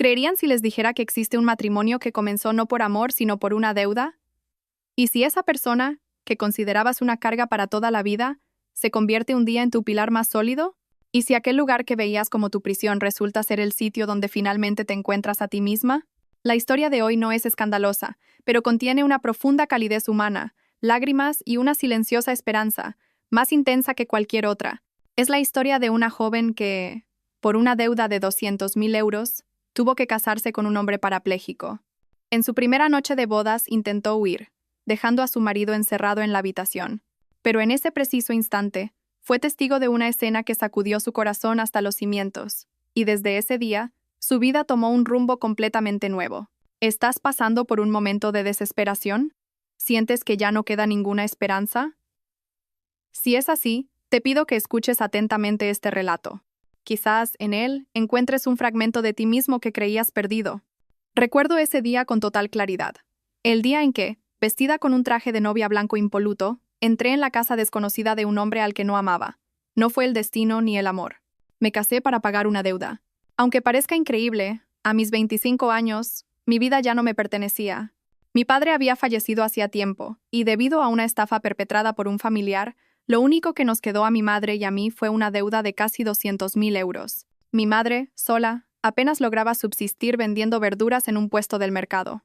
¿Creerían si les dijera que existe un matrimonio que comenzó no por amor, sino por una deuda? ¿Y si esa persona, que considerabas una carga para toda la vida, se convierte un día en tu pilar más sólido? ¿Y si aquel lugar que veías como tu prisión resulta ser el sitio donde finalmente te encuentras a ti misma? La historia de hoy no es escandalosa, pero contiene una profunda calidez humana, lágrimas y una silenciosa esperanza, más intensa que cualquier otra. Es la historia de una joven que, por una deuda de 200.000 euros, tuvo que casarse con un hombre parapléjico. En su primera noche de bodas intentó huir, dejando a su marido encerrado en la habitación. Pero en ese preciso instante, fue testigo de una escena que sacudió su corazón hasta los cimientos, y desde ese día, su vida tomó un rumbo completamente nuevo. ¿Estás pasando por un momento de desesperación? ¿Sientes que ya no queda ninguna esperanza? Si es así, te pido que escuches atentamente este relato. Quizás, en él, encuentres un fragmento de ti mismo que creías perdido. Recuerdo ese día con total claridad. El día en que, vestida con un traje de novia blanco impoluto, entré en la casa desconocida de un hombre al que no amaba. No fue el destino ni el amor. Me casé para pagar una deuda. Aunque parezca increíble, a mis 25 años, mi vida ya no me pertenecía. Mi padre había fallecido hacía tiempo, y debido a una estafa perpetrada por un familiar, lo único que nos quedó a mi madre y a mí fue una deuda de casi 200.000 euros. Mi madre, sola, apenas lograba subsistir vendiendo verduras en un puesto del mercado.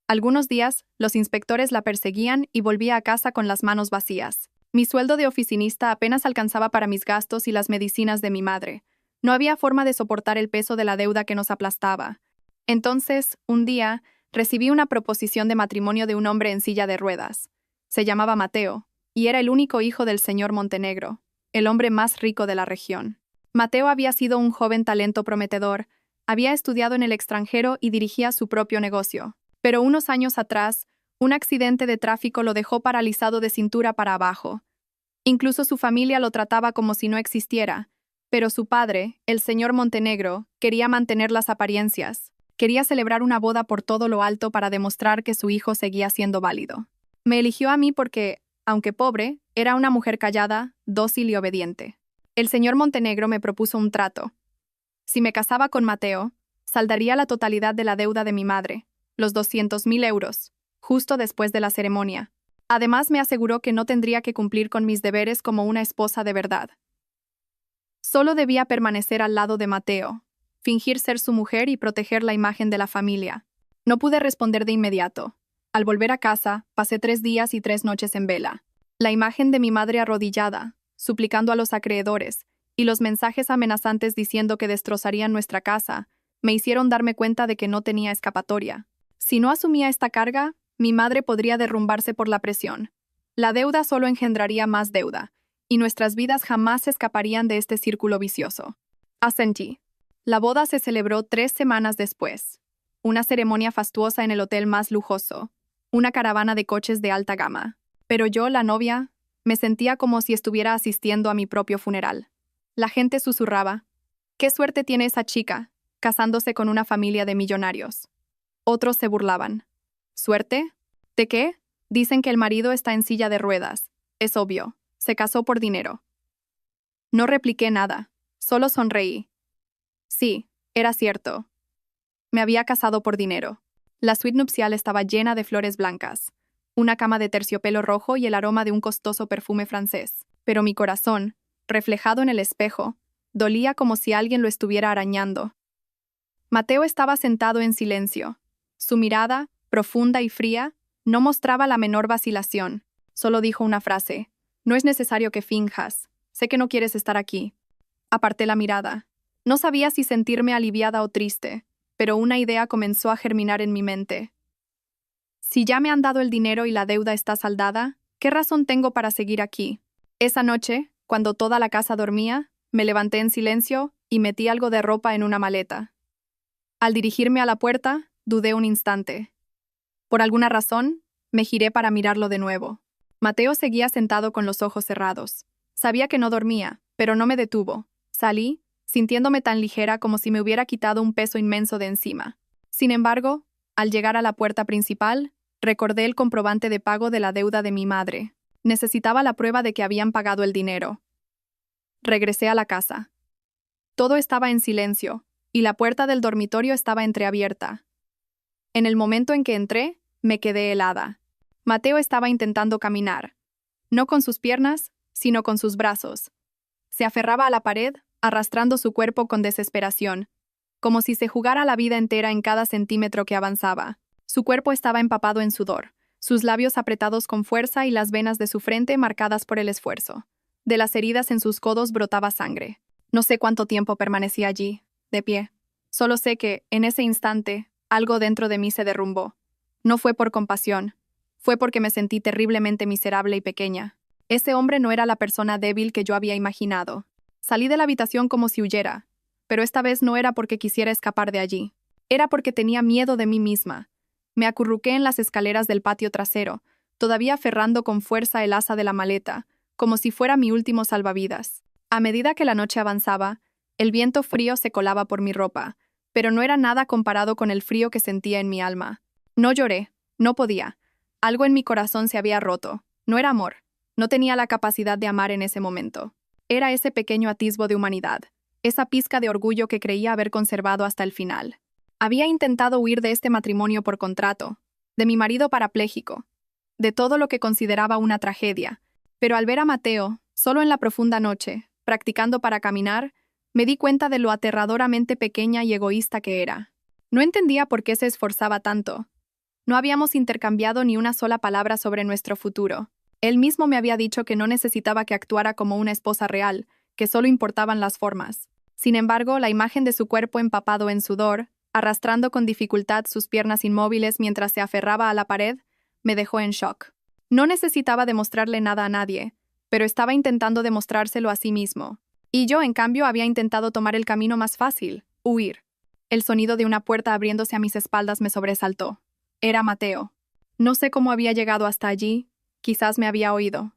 Algunos días, los inspectores la perseguían y volvía a casa con las manos vacías. Mi sueldo de oficinista apenas alcanzaba para mis gastos y las medicinas de mi madre. No había forma de soportar el peso de la deuda que nos aplastaba. Entonces, un día, recibí una proposición de matrimonio de un hombre en silla de ruedas. Se llamaba Mateo, y era el único hijo del señor Montenegro, el hombre más rico de la región. Mateo había sido un joven talento prometedor, había estudiado en el extranjero y dirigía su propio negocio. Pero unos años atrás, un accidente de tráfico lo dejó paralizado de cintura para abajo. Incluso su familia lo trataba como si no existiera, pero su padre, el señor Montenegro, quería mantener las apariencias. Quería celebrar una boda por todo lo alto para demostrar que su hijo seguía siendo válido. Me eligió a mí porque, aunque pobre, era una mujer callada, dócil y obediente. El señor Montenegro me propuso un trato. Si me casaba con Mateo, saldaría la totalidad de la deuda de mi madre, los 200.000 euros, justo después de la ceremonia. Además, me aseguró que no tendría que cumplir con mis deberes como una esposa de verdad. Solo debía permanecer al lado de Mateo, fingir ser su mujer y proteger la imagen de la familia. No pude responder de inmediato. Al volver a casa, pasé 3 días y 3 noches en vela. La imagen de mi madre arrodillada, suplicando a los acreedores, y los mensajes amenazantes diciendo que destrozarían nuestra casa, me hicieron darme cuenta de que no tenía escapatoria. Si no asumía esta carga, mi madre podría derrumbarse por la presión. La deuda solo engendraría más deuda, y nuestras vidas jamás escaparían de este círculo vicioso. Asentí. La boda se celebró 3 semanas después. Una ceremonia fastuosa en el hotel más lujoso, una caravana de coches de alta gama. Pero yo, la novia, me sentía como si estuviera asistiendo a mi propio funeral. La gente susurraba: «¿Qué suerte tiene esa chica, casándose con una familia de millonarios?» Otros se burlaban. ¿Suerte? ¿De qué? Dicen que el marido está en silla de ruedas. Es obvio, se casó por dinero. No repliqué nada, solo sonreí. Sí, era cierto. Me había casado por dinero. La suite nupcial estaba llena de flores blancas, una cama de terciopelo rojo y el aroma de un costoso perfume francés. Pero mi corazón, reflejado en el espejo, dolía como si alguien lo estuviera arañando. Mateo estaba sentado en silencio. Su mirada, profunda y fría, no mostraba la menor vacilación. Solo dijo una frase: «No es necesario que finjas. Sé que no quieres estar aquí». Aparté la mirada. No sabía si sentirme aliviada o triste, pero una idea comenzó a germinar en mi mente. Si ya me han dado el dinero y la deuda está saldada, ¿qué razón tengo para seguir aquí? Esa noche, cuando toda la casa dormía, me levanté en silencio y metí algo de ropa en una maleta. Al dirigirme a la puerta, dudé un instante. Por alguna razón, me giré para mirarlo de nuevo. Mateo seguía sentado con los ojos cerrados. Sabía que no dormía, pero no me detuvo. Salí, sintiéndome tan ligera como si me hubiera quitado un peso inmenso de encima. Sin embargo, al llegar a la puerta principal, recordé el comprobante de pago de la deuda de mi madre. Necesitaba la prueba de que habían pagado el dinero. Regresé a la casa. Todo estaba en silencio, y la puerta del dormitorio estaba entreabierta. En el momento en que entré, me quedé helada. Mateo estaba intentando caminar. No con sus piernas, sino con sus brazos. Se aferraba a la pared, arrastrando su cuerpo con desesperación, como si se jugara la vida entera en cada centímetro que avanzaba. Su cuerpo estaba empapado en sudor, sus labios apretados con fuerza y las venas de su frente marcadas por el esfuerzo. De las heridas en sus codos brotaba sangre. No sé cuánto tiempo permanecí allí, de pie. Solo sé que, en ese instante, algo dentro de mí se derrumbó. No fue por compasión, fue porque me sentí terriblemente miserable y pequeña. Ese hombre no era la persona débil que yo había imaginado. Salí de la habitación como si huyera, pero esta vez no era porque quisiera escapar de allí. Era porque tenía miedo de mí misma. Me acurruqué en las escaleras del patio trasero, todavía aferrando con fuerza el asa de la maleta, como si fuera mi último salvavidas. A medida que la noche avanzaba, el viento frío se colaba por mi ropa, pero no era nada comparado con el frío que sentía en mi alma. No lloré, no podía. Algo en mi corazón se había roto. No era amor. No tenía la capacidad de amar en ese momento. Era ese pequeño atisbo de humanidad, esa pizca de orgullo que creía haber conservado hasta el final. Había intentado huir de este matrimonio por contrato, de mi marido parapléjico, de todo lo que consideraba una tragedia, pero al ver a Mateo, solo en la profunda noche, practicando para caminar, me di cuenta de lo aterradoramente pequeña y egoísta que era. No entendía por qué se esforzaba tanto. No habíamos intercambiado ni una sola palabra sobre nuestro futuro. Él mismo me había dicho que no necesitaba que actuara como una esposa real, que solo importaban las formas. Sin embargo, la imagen de su cuerpo empapado en sudor, arrastrando con dificultad sus piernas inmóviles mientras se aferraba a la pared, me dejó en shock. No necesitaba demostrarle nada a nadie, pero estaba intentando demostrárselo a sí mismo. Y yo, en cambio, había intentado tomar el camino más fácil, huir. El sonido de una puerta abriéndose a mis espaldas me sobresaltó. Era Mateo. No sé cómo había llegado hasta allí, quizás me había oído.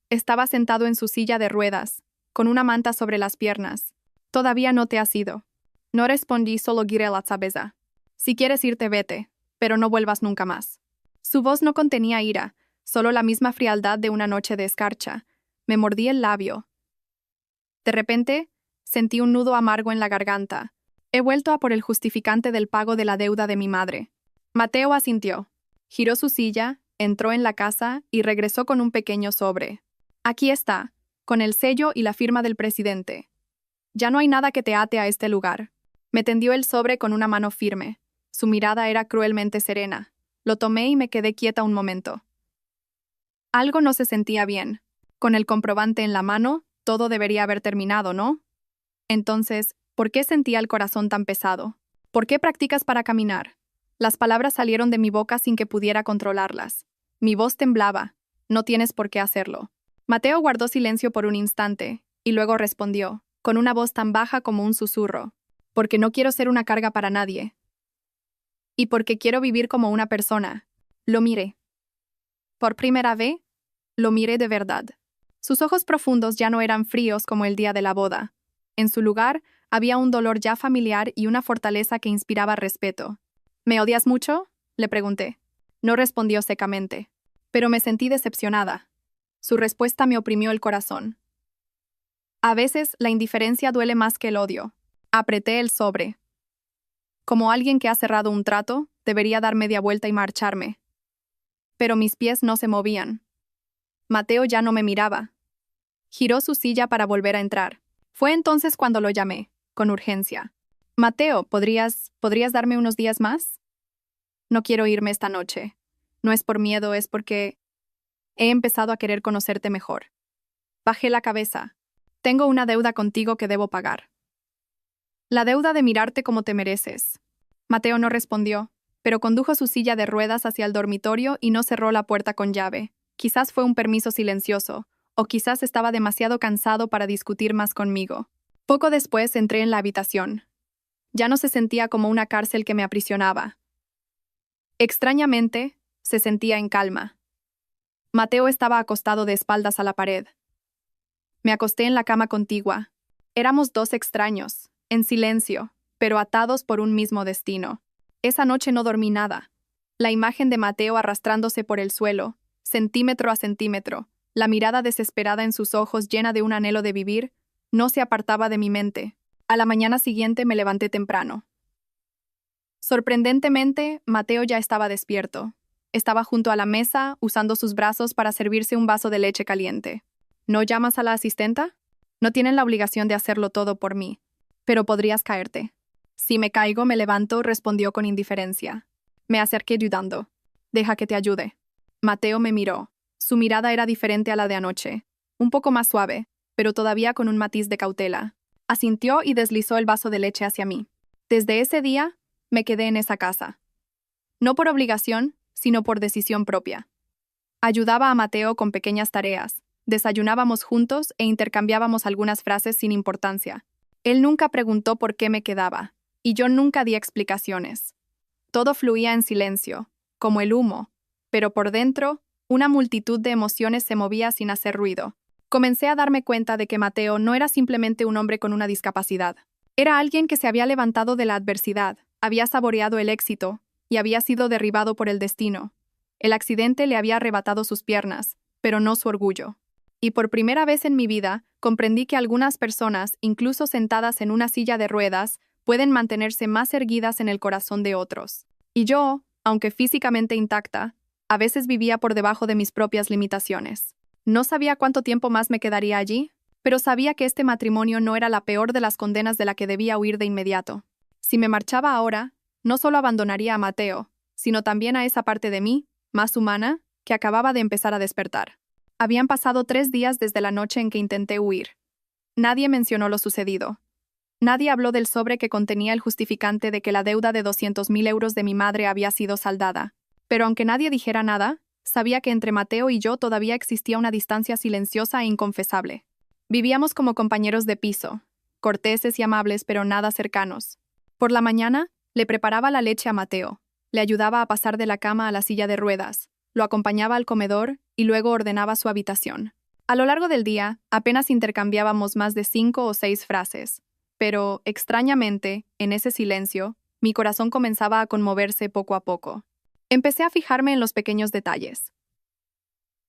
Estaba sentado en su silla de ruedas, con una manta sobre las piernas. Todavía no te has ido. No respondí, solo giré la cabeza. Si quieres irte, vete, pero no vuelvas nunca más. Su voz no contenía ira, solo la misma frialdad de una noche de escarcha. Me mordí el labio. De repente, sentí un nudo amargo en la garganta. He vuelto a por el justificante del pago de la deuda de mi madre. Mateo asintió. Giró su silla, entró en la casa y regresó con un pequeño sobre. Aquí está, con el sello y la firma del presidente. Ya no hay nada que te ate a este lugar. Me tendió el sobre con una mano firme. Su mirada era cruelmente serena. Lo tomé y me quedé quieta un momento. Algo no se sentía bien. Con el comprobante en la mano, todo debería haber terminado, ¿no? Entonces, ¿por qué sentía el corazón tan pesado? ¿Por qué practicas para caminar? Las palabras salieron de mi boca sin que pudiera controlarlas. Mi voz temblaba. No tienes por qué hacerlo. Mateo guardó silencio por un instante, y luego respondió, con una voz tan baja como un susurro. Porque no quiero ser una carga para nadie. Y porque quiero vivir como una persona. Lo miré. Por primera vez, lo miré de verdad. Sus ojos profundos ya no eran fríos como el día de la boda. En su lugar, había un dolor ya familiar y una fortaleza que inspiraba respeto. ¿Me odias mucho?, le pregunté. No respondió secamente. Pero me sentí decepcionada. Su respuesta me oprimió el corazón. A veces, la indiferencia duele más que el odio. Apreté el sobre. Como alguien que ha cerrado un trato, debería dar media vuelta y marcharme. Pero mis pies no se movían. Mateo ya no me miraba. Giró su silla para volver a entrar. Fue entonces cuando lo llamé, con urgencia. Mateo, ¿podrías darme unos días más? No quiero irme esta noche. No es por miedo, es porque he empezado a querer conocerte mejor. Bajé la cabeza. Tengo una deuda contigo que debo pagar. La deuda de mirarte como te mereces. Mateo no respondió, pero condujo su silla de ruedas hacia el dormitorio y no cerró la puerta con llave. Quizás fue un permiso silencioso, o quizás estaba demasiado cansado para discutir más conmigo. Poco después entré en la habitación. Ya no se sentía como una cárcel que me aprisionaba. Extrañamente, se sentía en calma. Mateo estaba acostado de espaldas a la pared. Me acosté en la cama contigua. Éramos dos extraños, en silencio, pero atados por un mismo destino. Esa noche no dormí nada. La imagen de Mateo arrastrándose por el suelo, centímetro a centímetro, la mirada desesperada en sus ojos llena de un anhelo de vivir, no se apartaba de mi mente. A la mañana siguiente me levanté temprano. Sorprendentemente, Mateo ya estaba despierto. Estaba junto a la mesa, usando sus brazos para servirse un vaso de leche caliente. ¿No llamas a la asistenta? No tienen la obligación de hacerlo todo por mí. Pero podrías caerte. Si me caigo, me levanto, respondió con indiferencia. Me acerqué dudando. Deja que te ayude. Mateo me miró. Su mirada era diferente a la de anoche. Un poco más suave, pero todavía con un matiz de cautela. Asintió y deslizó el vaso de leche hacia mí. Desde ese día, me quedé en esa casa. No por obligación, sino por decisión propia. Ayudaba a Mateo con pequeñas tareas. Desayunábamos juntos e intercambiábamos algunas frases sin importancia. Él nunca preguntó por qué me quedaba, y yo nunca di explicaciones. Todo fluía en silencio, como el humo, pero por dentro, una multitud de emociones se movía sin hacer ruido. Comencé a darme cuenta de que Mateo no era simplemente un hombre con una discapacidad. Era alguien que se había levantado de la adversidad, había saboreado el éxito y había sido derribado por el destino. El accidente le había arrebatado sus piernas, pero no su orgullo. Y por primera vez en mi vida, comprendí que algunas personas, incluso sentadas en una silla de ruedas, pueden mantenerse más erguidas en el corazón de otros. Y yo, aunque físicamente intacta, a veces vivía por debajo de mis propias limitaciones. No sabía cuánto tiempo más me quedaría allí, pero sabía que este matrimonio no era la peor de las condenas de la que debía huir de inmediato. Si me marchaba ahora, no solo abandonaría a Mateo, sino también a esa parte de mí, más humana, que acababa de empezar a despertar. Habían pasado 3 días desde la noche en que intenté huir. Nadie mencionó lo sucedido. Nadie habló del sobre que contenía el justificante de que la deuda de 200.000 euros de mi madre había sido saldada. Pero aunque nadie dijera nada, sabía que entre Mateo y yo todavía existía una distancia silenciosa e inconfesable. Vivíamos como compañeros de piso, corteses y amables pero nada cercanos. Por la mañana, le preparaba la leche a Mateo, le ayudaba a pasar de la cama a la silla de ruedas, lo acompañaba al comedor y luego ordenaba su habitación. A lo largo del día, apenas intercambiábamos más de 5 o 6 frases, pero, extrañamente, en ese silencio, mi corazón comenzaba a conmoverse poco a poco. Empecé a fijarme en los pequeños detalles.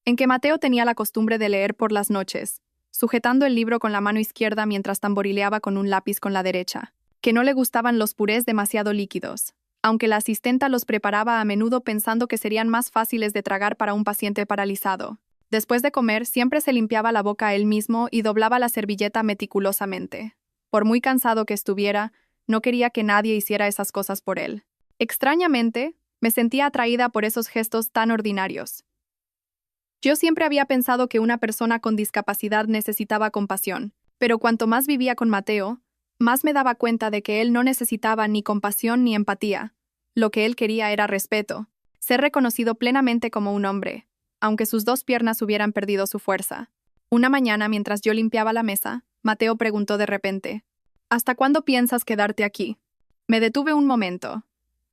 En que Mateo tenía la costumbre de leer por las noches, sujetando el libro con la mano izquierda mientras tamborileaba con un lápiz con la derecha. Que no le gustaban los purés demasiado líquidos, aunque la asistenta los preparaba a menudo pensando que serían más fáciles de tragar para un paciente paralizado. Después de comer, siempre se limpiaba la boca él mismo y doblaba la servilleta meticulosamente. Por muy cansado que estuviera, no quería que nadie hiciera esas cosas por él. Extrañamente, me sentía atraída por esos gestos tan ordinarios. Yo siempre había pensado que una persona con discapacidad necesitaba compasión, pero cuanto más vivía con Mateo, más me daba cuenta de que él no necesitaba ni compasión ni empatía. Lo que él quería era respeto, ser reconocido plenamente como un hombre, aunque sus 2 piernas hubieran perdido su fuerza. Una mañana, mientras yo limpiaba la mesa, Mateo preguntó de repente, ¿hasta cuándo piensas quedarte aquí? Me detuve un momento.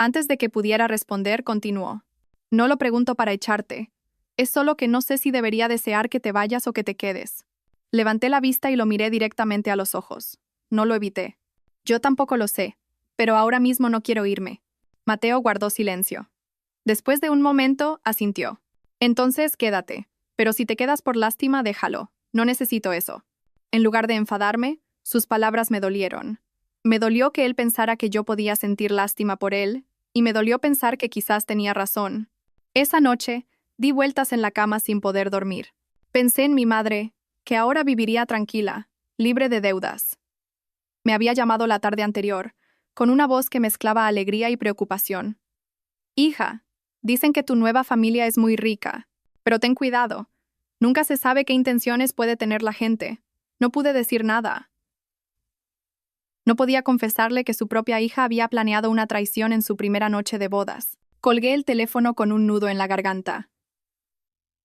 Antes de que pudiera responder, continuó. No lo pregunto para echarte. Es solo que no sé si debería desear que te vayas o que te quedes. Levanté la vista y lo miré directamente a los ojos. No lo evité. Yo tampoco lo sé, pero ahora mismo no quiero irme. Mateo guardó silencio. Después de un momento, asintió. Entonces, quédate. Pero si te quedas por lástima, déjalo. No necesito eso. En lugar de enfadarme, sus palabras me dolieron. Me dolió que él pensara que yo podía sentir lástima por él, y me dolió pensar que quizás tenía razón. Esa noche, di vueltas en la cama sin poder dormir. Pensé en mi madre, que ahora viviría tranquila, libre de deudas. Me había llamado la tarde anterior, con una voz que mezclaba alegría y preocupación. Hija, dicen que tu nueva familia es muy rica, pero ten cuidado. Nunca se sabe qué intenciones puede tener la gente. No pude decir nada. No podía confesarle que su propia hija había planeado una traición en su primera noche de bodas. Colgué el teléfono con un nudo en la garganta.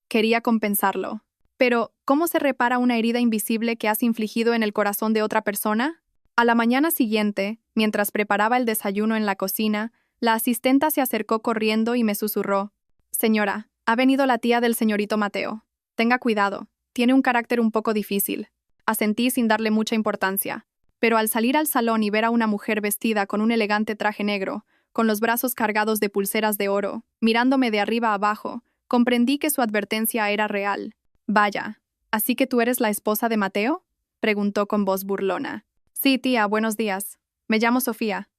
Quería compensarlo. Pero, ¿cómo se repara una herida invisible que has infligido en el corazón de otra persona? A la mañana siguiente, mientras preparaba el desayuno en la cocina, la asistenta se acercó corriendo y me susurró. Señora, ha venido la tía del señorito Mateo. Tenga cuidado, tiene un carácter un poco difícil. Asentí sin darle mucha importancia. Pero al salir al salón y ver a una mujer vestida con un elegante traje negro, con los brazos cargados de pulseras de oro, mirándome de arriba a abajo, comprendí que su advertencia era real. Vaya, ¿así que tú eres la esposa de Mateo? Preguntó con voz burlona. Sí, tía, buenos días. Me llamo Sofía.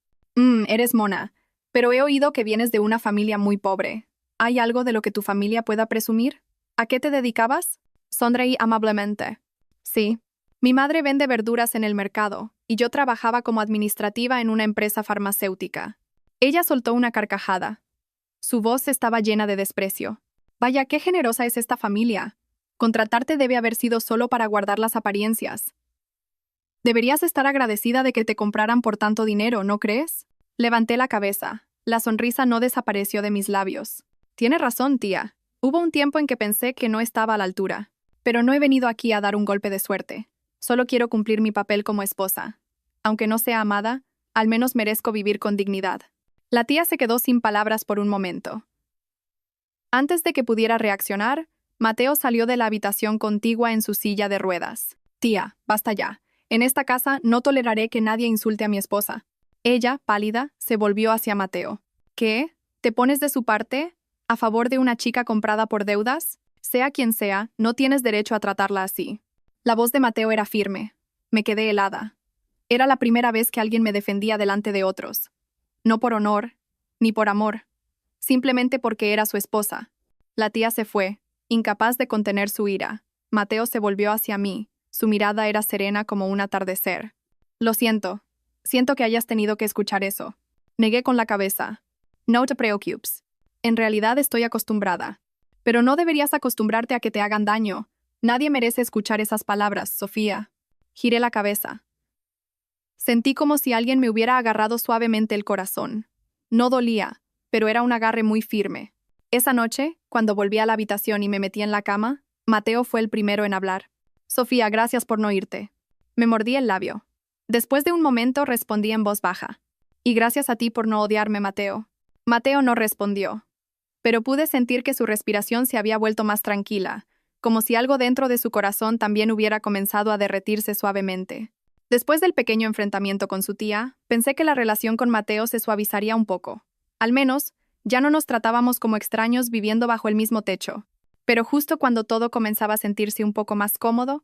Eres mona. Pero he oído que vienes de una familia muy pobre. ¿Hay algo de lo que tu familia pueda presumir? ¿A qué te dedicabas? Sonreí amablemente. Sí. Mi madre vende verduras en el mercado, y yo trabajaba como administrativa en una empresa farmacéutica. Ella soltó una carcajada. Su voz estaba llena de desprecio. Vaya, qué generosa es esta familia. Contratarte debe haber sido solo para guardar las apariencias. Deberías estar agradecida de que te compraran por tanto dinero, ¿no crees? Levanté la cabeza. La sonrisa no desapareció de mis labios. Tienes razón, tía. Hubo un tiempo en que pensé que no estaba a la altura. Pero no he venido aquí a dar un golpe de suerte. Solo quiero cumplir mi papel como esposa. Aunque no sea amada, al menos merezco vivir con dignidad. La tía se quedó sin palabras por un momento. Antes de que pudiera reaccionar, Mateo salió de la habitación contigua en su silla de ruedas. Tía, basta ya. En esta casa no toleraré que nadie insulte a mi esposa. Ella, pálida, se volvió hacia Mateo. ¿Qué? ¿Te pones de su parte? ¿A favor de una chica comprada por deudas? Sea quien sea, no tienes derecho a tratarla así. La voz de Mateo era firme. Me quedé helada. Era la primera vez que alguien me defendía delante de otros. No por honor, ni por amor. Simplemente porque era su esposa. La tía se fue, incapaz de contener su ira. Mateo se volvió hacia mí. Su mirada era serena como un atardecer. Lo siento. Siento que hayas tenido que escuchar eso. Negué con la cabeza. No te preocupes. En realidad estoy acostumbrada. Pero no deberías acostumbrarte a que te hagan daño. Nadie merece escuchar esas palabras, Sofía. Giré la cabeza. Sentí como si alguien me hubiera agarrado suavemente el corazón. No dolía, pero era un agarre muy firme. Esa noche, cuando volví a la habitación y me metí en la cama, Mateo fue el primero en hablar. Sofía, gracias por no irte. Me mordí el labio. Después de un momento respondí en voz baja. Y gracias a ti por no odiarme, Mateo. Mateo no respondió. Pero pude sentir que su respiración se había vuelto más tranquila, como si algo dentro de su corazón también hubiera comenzado a derretirse suavemente. Después del pequeño enfrentamiento con su tía, pensé que la relación con Mateo se suavizaría un poco. Al menos, ya no nos tratábamos como extraños viviendo bajo el mismo techo. Pero justo cuando todo comenzaba a sentirse un poco más cómodo,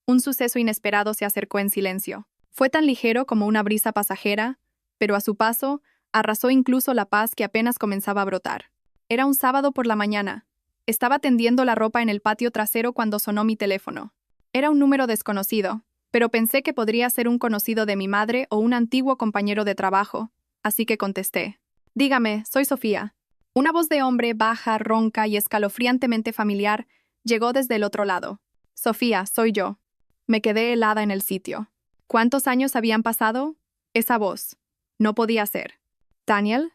un suceso inesperado se acercó en silencio. Fue tan ligero como una brisa pasajera, pero a su paso, arrasó incluso la paz que apenas comenzaba a brotar. Era un sábado por la mañana. Estaba tendiendo la ropa en el patio trasero cuando sonó mi teléfono. Era un número desconocido, pero pensé que podría ser un conocido de mi madre o un antiguo compañero de trabajo, así que contesté. Dígame, soy Sofía. Una voz de hombre baja, ronca y escalofriantemente familiar llegó desde el otro lado. Sofía, soy yo. Me quedé helada en el sitio. ¿Cuántos años habían pasado? Esa voz. No podía ser. ¿Daniel?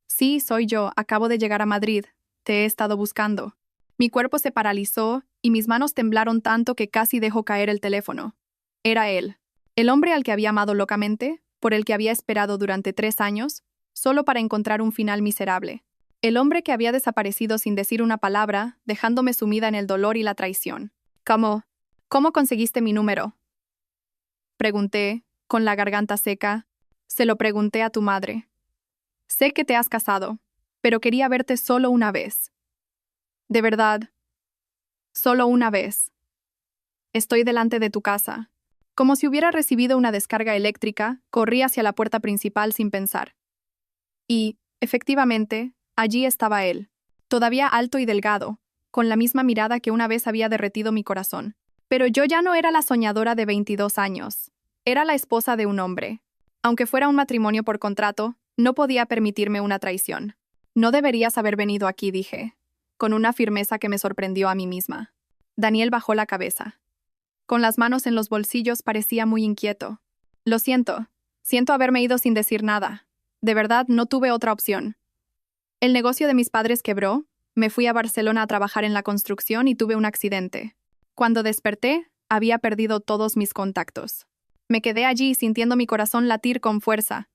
Sí, soy yo. Acabo de llegar a Madrid. Te he estado buscando. Mi cuerpo se paralizó y mis manos temblaron tanto que casi dejó caer el teléfono. Era él. El hombre al que había amado locamente, por el que había esperado durante 3 años, solo para encontrar un final miserable. El hombre que había desaparecido sin decir una palabra, dejándome sumida en el dolor y la traición. ¿Cómo conseguiste mi número? Pregunté, con la garganta seca. Se lo pregunté a tu madre. Sé que te has casado, pero quería verte solo una vez. De verdad, solo una vez. Estoy delante de tu casa. Como si hubiera recibido una descarga eléctrica, corrí hacia la puerta principal sin pensar. Y, efectivamente, allí estaba él, todavía alto y delgado, con la misma mirada que una vez había derretido mi corazón. Pero yo ya no era la soñadora de 22 años. Era la esposa de un hombre. Aunque fuera un matrimonio por contrato, no podía permitirme una traición. No deberías haber venido aquí, dije, con una firmeza que me sorprendió a mí misma. Daniel bajó la cabeza. Con las manos en los bolsillos parecía muy inquieto. Lo siento. Siento haberme ido sin decir nada. De verdad, no tuve otra opción. El negocio de mis padres quebró, me fui a Barcelona a trabajar en la construcción y tuve un accidente. Cuando desperté, había perdido todos mis contactos. Me quedé allí sintiendo mi corazón latir con fuerza.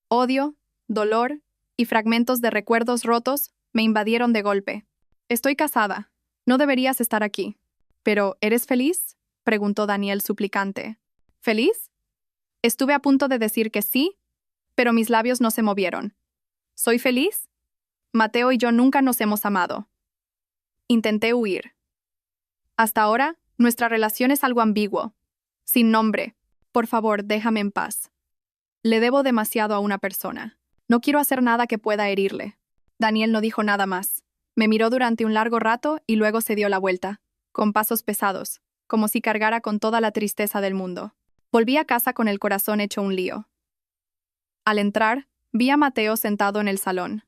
Odio, dolor y fragmentos de recuerdos rotos me invadieron de golpe. Estoy casada. No deberías estar aquí. ¿Pero eres feliz? Preguntó Daniel suplicante. ¿Feliz? Estuve a punto de decir que sí, pero mis labios no se movieron. ¿Soy feliz? Mateo y yo nunca nos hemos amado. Intenté huir. Hasta ahora, nuestra relación es algo ambiguo, sin nombre. Por favor, déjame en paz. Le debo demasiado a una persona. No quiero hacer nada que pueda herirle. Daniel no dijo nada más. Me miró durante un largo rato y luego se dio la vuelta, con pasos pesados, como si cargara con toda la tristeza del mundo. Volví a casa con el corazón hecho un lío. Al entrar, vi a Mateo sentado en el salón.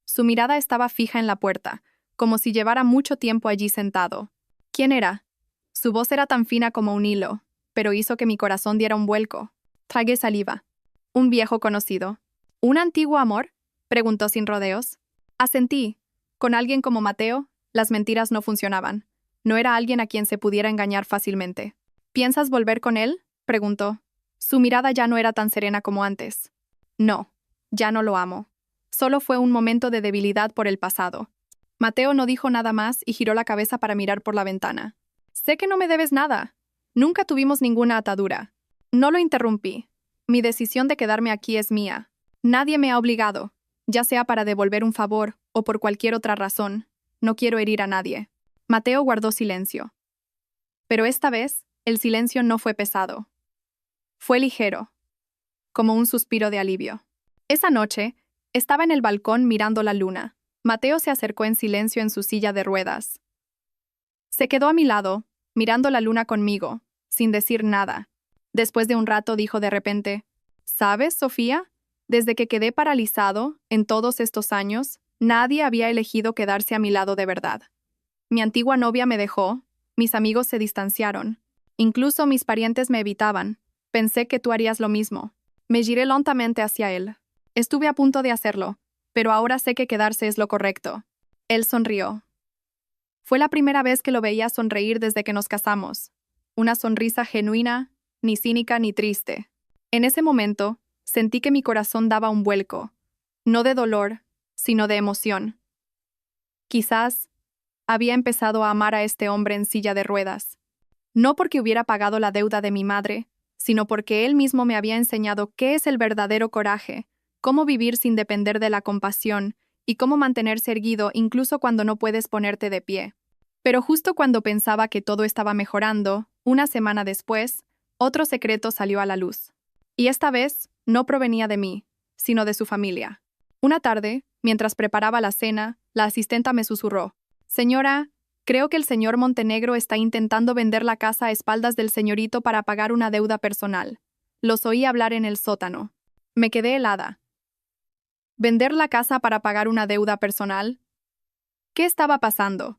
Su mirada estaba fija en la puerta, como si llevara mucho tiempo allí sentado. ¿Quién era? Su voz era tan fina como un hilo, pero hizo que mi corazón diera un vuelco. Tragué saliva. Un viejo conocido. ¿Un antiguo amor? Preguntó sin rodeos. Asentí. Con alguien como Mateo, las mentiras no funcionaban. No era alguien a quien se pudiera engañar fácilmente. ¿Piensas volver con él? Preguntó. Su mirada ya no era tan serena como antes. No, ya no lo amo. Solo fue un momento de debilidad por el pasado. Mateo no dijo nada más y giró la cabeza para mirar por la ventana. Sé que no me debes nada. Nunca tuvimos ninguna atadura. No lo interrumpí. Mi decisión de quedarme aquí es mía. Nadie me ha obligado, ya sea para devolver un favor o por cualquier otra razón. No quiero herir a nadie. Mateo guardó silencio. Pero esta vez, el silencio no fue pesado. Fue ligero, como un suspiro de alivio. Esa noche, estaba en el balcón mirando la luna. Mateo se acercó en silencio en su silla de ruedas. Se quedó a mi lado, mirando la luna conmigo, sin decir nada. Después de un rato dijo de repente, ¿sabes, Sofía? Desde que quedé paralizado, en todos estos años, nadie había elegido quedarse a mi lado de verdad. Mi antigua novia me dejó, mis amigos se distanciaron, incluso mis parientes me evitaban. Pensé que tú harías lo mismo. Me giré lentamente hacia él. Estuve a punto de hacerlo, pero ahora sé que quedarse es lo correcto. Él sonrió. Fue la primera vez que lo veía sonreír desde que nos casamos. Una sonrisa genuina, ni cínica ni triste. En ese momento, sentí que mi corazón daba un vuelco, no de dolor, sino de emoción. Quizás había empezado a amar a este hombre en silla de ruedas, no porque hubiera pagado la deuda de mi madre, sino porque él mismo me había enseñado qué es el verdadero coraje, cómo vivir sin depender de la compasión y cómo mantenerse erguido incluso cuando no puedes ponerte de pie. Pero justo cuando pensaba que todo estaba mejorando, una semana después, otro secreto salió a la luz. Y esta vez no provenía de mí, sino de su familia. Una tarde, mientras preparaba la cena, la asistenta me susurró: «Señora, creo que el señor Montenegro está intentando vender la casa a espaldas del señorito para pagar una deuda personal». Los oí hablar en el sótano. Me quedé helada. ¿Vender la casa para pagar una deuda personal? ¿Qué estaba pasando?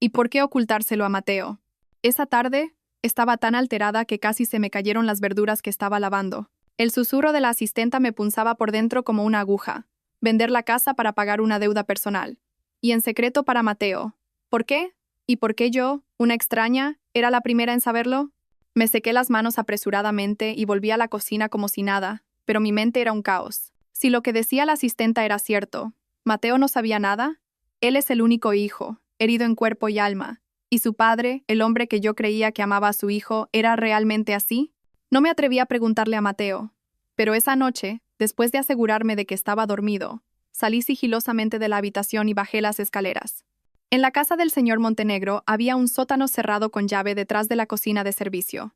¿Y por qué ocultárselo a Mateo? Esa tarde, estaba tan alterada que casi se me cayeron las verduras que estaba lavando. El susurro de la asistenta me punzaba por dentro como una aguja. Vender la casa para pagar una deuda personal. Y en secreto para Mateo. ¿Por qué? ¿Y por qué yo, una extraña, era la primera en saberlo? Me sequé las manos apresuradamente y volví a la cocina como si nada, pero mi mente era un caos. Si lo que decía la asistenta era cierto, ¿Mateo no sabía nada? Él es el único hijo, herido en cuerpo y alma. ¿Y su padre, el hombre que yo creía que amaba a su hijo, era realmente así? No me atreví a preguntarle a Mateo, pero esa noche, después de asegurarme de que estaba dormido, salí sigilosamente de la habitación y bajé las escaleras. En la casa del señor Montenegro había un sótano cerrado con llave detrás de la cocina de servicio.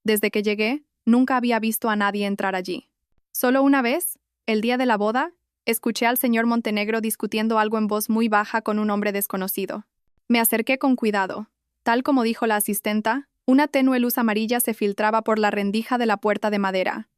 Desde que llegué, nunca había visto a nadie entrar allí. Solo una vez, el día de la boda, escuché al señor Montenegro discutiendo algo en voz muy baja con un hombre desconocido. Me acerqué con cuidado. Tal como dijo la asistenta, una tenue luz amarilla se filtraba por la rendija de la puerta de madera.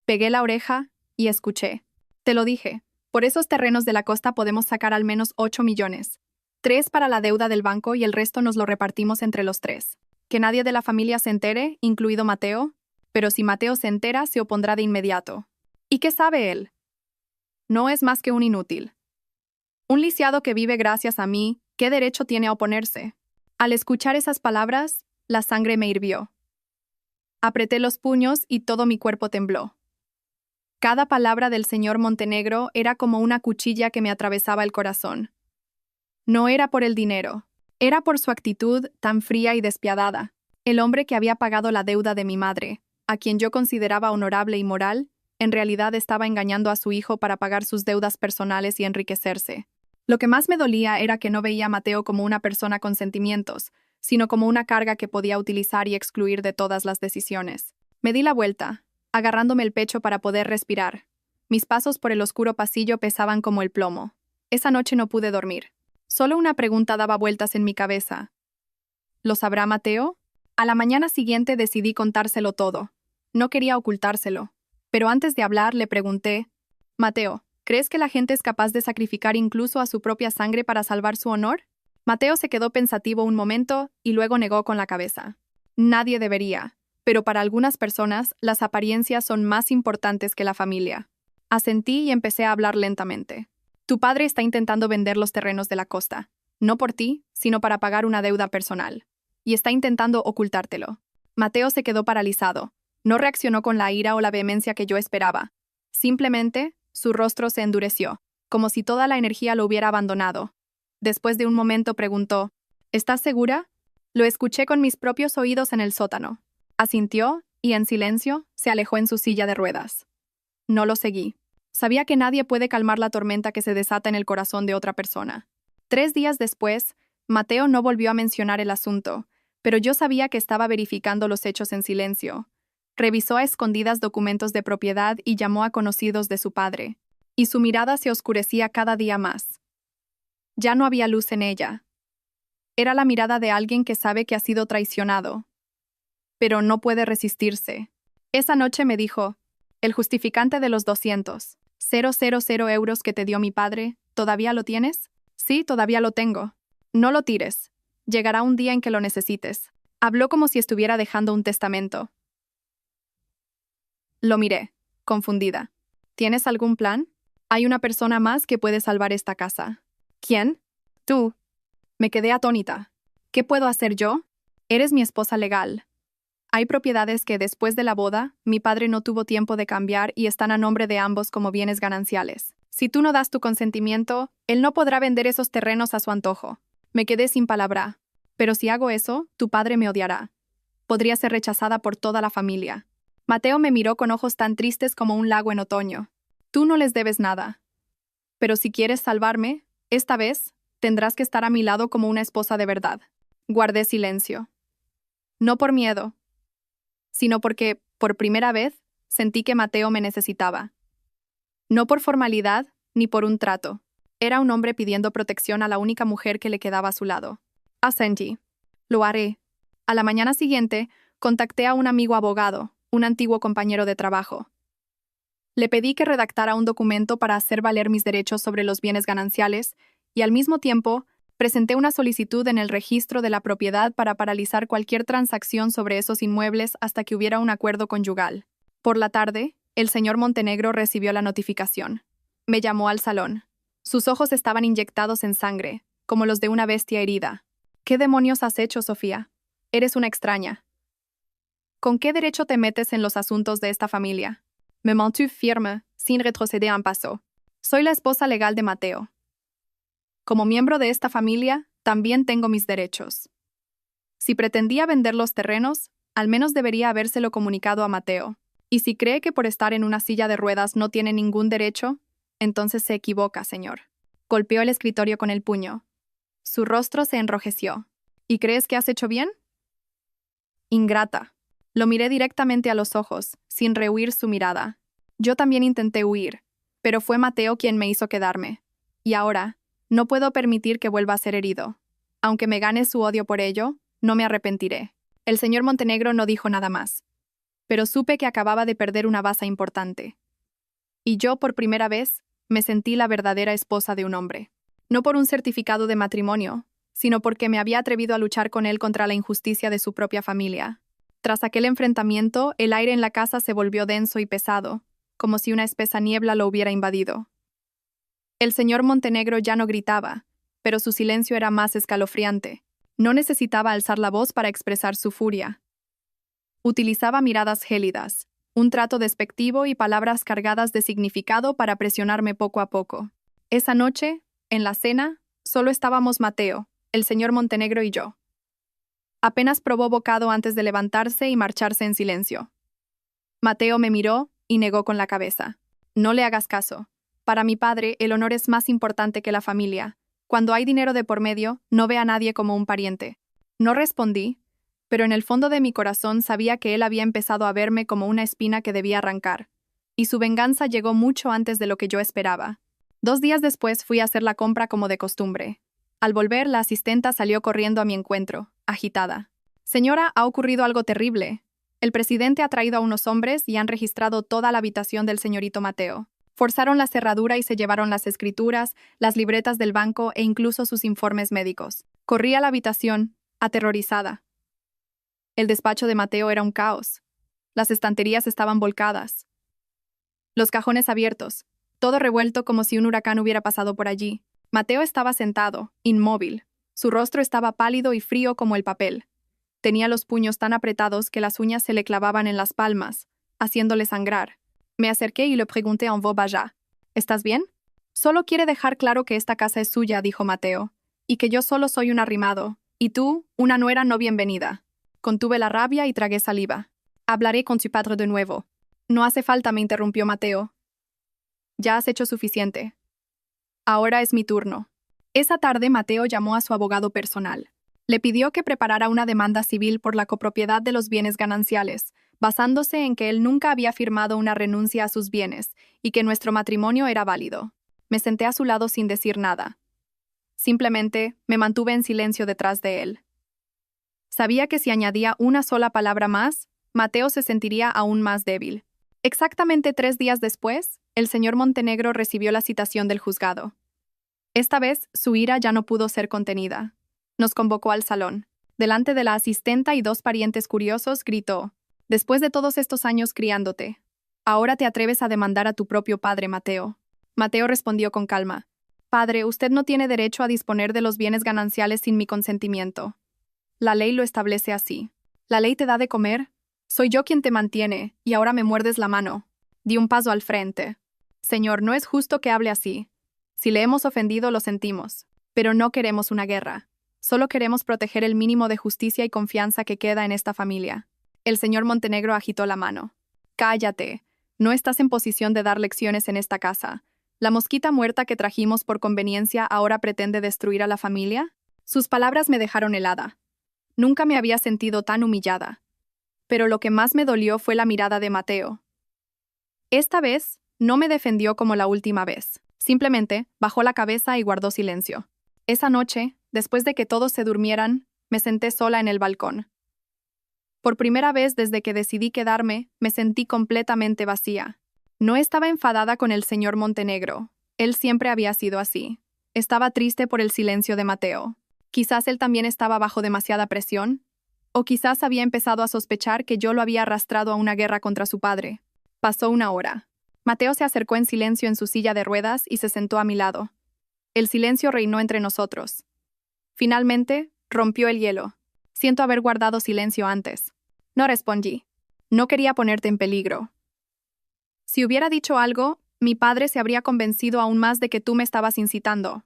Pegué la oreja y escuché. Te lo dije, por esos terrenos de la costa podemos sacar al menos 8 millones. 3 para la deuda del banco y el resto nos lo repartimos entre los 3. Que nadie de la familia se entere, incluido Mateo, pero si Mateo se entera, se opondrá de inmediato. ¿Y qué sabe él? No es más que un inútil. Un lisiado que vive gracias a mí, ¿qué derecho tiene a oponerse? Al escuchar esas palabras, la sangre me hirvió. Apreté los puños y todo mi cuerpo tembló. Cada palabra del señor Montenegro era como una cuchilla que me atravesaba el corazón. No era por el dinero, era por su actitud tan fría y despiadada. El hombre que había pagado la deuda de mi madre, a quien yo consideraba honorable y moral, en realidad estaba engañando a su hijo para pagar sus deudas personales y enriquecerse. Lo que más me dolía era que no veía a Mateo como una persona con sentimientos, sino como una carga que podía utilizar y excluir de todas las decisiones. Me di la vuelta, agarrándome el pecho para poder respirar. Mis pasos por el oscuro pasillo pesaban como el plomo. Esa noche no pude dormir. Solo una pregunta daba vueltas en mi cabeza. ¿Lo sabrá Mateo? A la mañana siguiente decidí contárselo todo. No quería ocultárselo. Pero antes de hablar le pregunté, Mateo, ¿crees que la gente es capaz de sacrificar incluso a su propia sangre para salvar su honor? Mateo se quedó pensativo un momento y luego negó con la cabeza. Nadie debería, pero para algunas personas las apariencias son más importantes que la familia. Asentí y empecé a hablar lentamente. Tu padre está intentando vender los terrenos de la costa, no por ti, sino para pagar una deuda personal. Y está intentando ocultártelo. Mateo se quedó paralizado. No reaccionó con la ira o la vehemencia que yo esperaba. Simplemente, su rostro se endureció, como si toda la energía lo hubiera abandonado. Después de un momento preguntó, ¿estás segura? Lo escuché con mis propios oídos en el sótano. Asintió y, en silencio, se alejó en su silla de ruedas. No lo seguí. Sabía que nadie puede calmar la tormenta que se desata en el corazón de otra persona. 3 días después, Mateo no volvió a mencionar el asunto, pero yo sabía que estaba verificando los hechos en silencio. Revisó a escondidas documentos de propiedad y llamó a conocidos de su padre. Y su mirada se oscurecía cada día más. Ya no había luz en ella. Era la mirada de alguien que sabe que ha sido traicionado. Pero no puede resistirse. Esa noche me dijo, el justificante de los 200,000 euros que te dio mi padre, ¿todavía lo tienes? Sí, todavía lo tengo. No lo tires. Llegará un día en que lo necesites. Habló como si estuviera dejando un testamento. Lo miré, confundida. ¿Tienes algún plan? Hay una persona más que puede salvar esta casa. ¿Quién? Tú. Me quedé atónita. ¿Qué puedo hacer yo? Eres mi esposa legal. Hay propiedades que después de la boda, mi padre no tuvo tiempo de cambiar y están a nombre de ambos como bienes gananciales. Si tú no das tu consentimiento, él no podrá vender esos terrenos a su antojo. Me quedé sin palabra. Pero si hago eso, tu padre me odiará. Podría ser rechazada por toda la familia. Mateo me miró con ojos tan tristes como un lago en otoño. Tú no les debes nada. Pero si quieres salvarme, esta vez, tendrás que estar a mi lado como una esposa de verdad. Guardé silencio. No por miedo, sino porque, por primera vez, sentí que Mateo me necesitaba. No por formalidad, ni por un trato. Era un hombre pidiendo protección a la única mujer que le quedaba a su lado. Asentí. Lo haré. A la mañana siguiente, contacté a un amigo abogado, un antiguo compañero de trabajo. Le pedí que redactara un documento para hacer valer mis derechos sobre los bienes gananciales y, al mismo tiempo, presenté una solicitud en el registro de la propiedad para paralizar cualquier transacción sobre esos inmuebles hasta que hubiera un acuerdo conyugal. Por la tarde, el señor Montenegro recibió la notificación. Me llamó al salón. Sus ojos estaban inyectados en sangre, como los de una bestia herida. ¿Qué demonios has hecho, Sofía? Eres una extraña. ¿Con qué derecho te metes en los asuntos de esta familia? Me mantuve firme, sin retroceder un paso. Soy la esposa legal de Mateo. Como miembro de esta familia, también tengo mis derechos. Si pretendía vender los terrenos, al menos debería habérselo comunicado a Mateo. Y si cree que por estar en una silla de ruedas no tiene ningún derecho, entonces se equivoca, señor. Golpeó el escritorio con el puño. Su rostro se enrojeció. ¿Y crees que has hecho bien? Ingrata. Lo miré directamente a los ojos, sin rehuir su mirada. Yo también intenté huir, pero fue Mateo quien me hizo quedarme. Y ahora, no puedo permitir que vuelva a ser herido. Aunque me gane su odio por ello, no me arrepentiré. El señor Montenegro no dijo nada más. Pero supe que acababa de perder una baza importante. Y yo, por primera vez, me sentí la verdadera esposa de un hombre. No por un certificado de matrimonio, sino porque me había atrevido a luchar con él contra la injusticia de su propia familia. Tras aquel enfrentamiento, el aire en la casa se volvió denso y pesado, como si una espesa niebla lo hubiera invadido. El señor Montenegro ya no gritaba, pero su silencio era más escalofriante. No necesitaba alzar la voz para expresar su furia. Utilizaba miradas gélidas, un trato despectivo y palabras cargadas de significado para presionarme poco a poco. Esa noche, en la cena, solo estábamos Mateo, el señor Montenegro y yo. Apenas probó bocado antes de levantarse y marcharse en silencio. Mateo me miró y negó con la cabeza. No le hagas caso. Para mi padre, el honor es más importante que la familia. Cuando hay dinero de por medio, no ve a nadie como un pariente. No respondí, pero en el fondo de mi corazón sabía que él había empezado a verme como una espina que debía arrancar, y su venganza llegó mucho antes de lo que yo esperaba. 2 días después fui a hacer la compra como de costumbre. Al volver, la asistenta salió corriendo a mi encuentro, agitada. Señora, ha ocurrido algo terrible. El presidente ha traído a unos hombres y han registrado toda la habitación del señorito Mateo. Forzaron la cerradura y se llevaron las escrituras, las libretas del banco e incluso sus informes médicos. Corrí a la habitación, aterrorizada. El despacho de Mateo era un caos. Las estanterías estaban volcadas. Los cajones abiertos. Todo revuelto como si un huracán hubiera pasado por allí. Mateo estaba sentado, inmóvil. Su rostro estaba pálido y frío como el papel. Tenía los puños tan apretados que las uñas se le clavaban en las palmas, haciéndole sangrar. Me acerqué y le pregunté en voz baja: ¿Estás bien? Solo quiere dejar claro que esta casa es suya, dijo Mateo, y que yo solo soy un arrimado, y tú, una nuera no bienvenida. Contuve la rabia y tragué saliva. Hablaré con su padre de nuevo. No hace falta, me interrumpió Mateo. Ya has hecho suficiente. Ahora es mi turno. Esa tarde Mateo llamó a su abogado personal. Le pidió que preparara una demanda civil por la copropiedad de los bienes gananciales, basándose en que él nunca había firmado una renuncia a sus bienes y que nuestro matrimonio era válido. Me senté a su lado sin decir nada. Simplemente me mantuve en silencio detrás de él. Sabía que si añadía una sola palabra más, Mateo se sentiría aún más débil. Exactamente 3 días después, el señor Montenegro recibió la citación del juzgado. Esta vez, su ira ya no pudo ser contenida. Nos convocó al salón. Delante de la asistenta y 2 parientes curiosos, gritó: «Después de todos estos años criándote, ahora te atreves a demandar a tu propio padre, Mateo». Mateo respondió con calma: «Padre, usted no tiene derecho a disponer de los bienes gananciales sin mi consentimiento. La ley lo establece así. La ley te da de comer. Soy yo quien te mantiene, y ahora me muerdes la mano». Di un paso al frente. «Señor, no es justo que hable así. Si le hemos ofendido, lo sentimos. Pero no queremos una guerra. Solo queremos proteger el mínimo de justicia y confianza que queda en esta familia». El señor Montenegro agitó la mano. «Cállate. No estás en posición de dar lecciones en esta casa. ¿La mosquita muerta que trajimos por conveniencia ahora pretende destruir a la familia?» Sus palabras me dejaron helada. Nunca me había sentido tan humillada. Pero lo que más me dolió fue la mirada de Mateo. Esta vez, no me defendió como la última vez. Simplemente bajó la cabeza y guardó silencio. Esa noche, después de que todos se durmieran, me senté sola en el balcón. Por primera vez desde que decidí quedarme, me sentí completamente vacía. No estaba enfadada con el señor Montenegro. Él siempre había sido así. Estaba triste por el silencio de Mateo. Quizás él también estaba bajo demasiada presión. O quizás había empezado a sospechar que yo lo había arrastrado a una guerra contra su padre. Pasó 1 hora. Mateo se acercó en silencio en su silla de ruedas y se sentó a mi lado. El silencio reinó entre nosotros. Finalmente, rompió el hielo. Siento haber guardado silencio antes. No respondí. No quería ponerte en peligro. Si hubiera dicho algo, mi padre se habría convencido aún más de que tú me estabas incitando.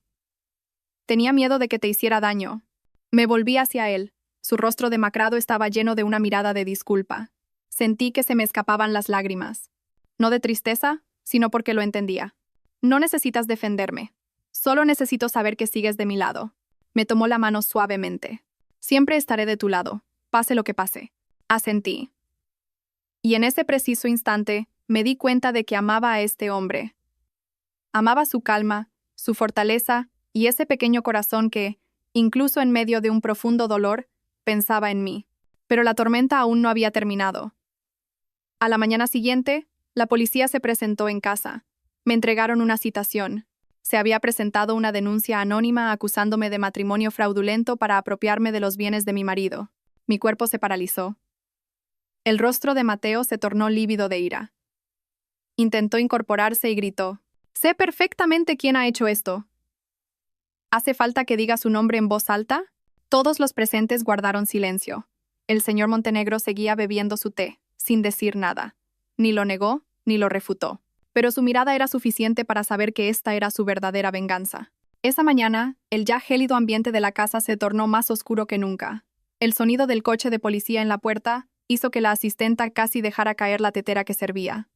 Tenía miedo de que te hiciera daño. Me volví hacia él. Su rostro demacrado estaba lleno de una mirada de disculpa. Sentí que se me escapaban las lágrimas. No de tristeza, sino porque lo entendía. No necesitas defenderme. Solo necesito saber que sigues de mi lado. Me tomó la mano suavemente. Siempre estaré de tu lado, pase lo que pase. Asentí. Y en ese preciso instante, me di cuenta de que amaba a este hombre. Amaba su calma, su fortaleza y ese pequeño corazón que, incluso en medio de un profundo dolor, pensaba en mí. Pero la tormenta aún no había terminado. A la mañana siguiente, la policía se presentó en casa. Me entregaron una citación. Se había presentado una denuncia anónima acusándome de matrimonio fraudulento para apropiarme de los bienes de mi marido. Mi cuerpo se paralizó. El rostro de Mateo se tornó lívido de ira. Intentó incorporarse y gritó: «Sé perfectamente quién ha hecho esto». ¿Hace falta que diga su nombre en voz alta? Todos los presentes guardaron silencio. El señor Montenegro seguía bebiendo su té, sin decir nada. Ni lo negó, ni lo refutó. Pero su mirada era suficiente para saber que esta era su verdadera venganza. Esa mañana, el ya gélido ambiente de la casa se tornó más oscuro que nunca. El sonido del coche de policía en la puerta hizo que la asistenta casi dejara caer la tetera que servía.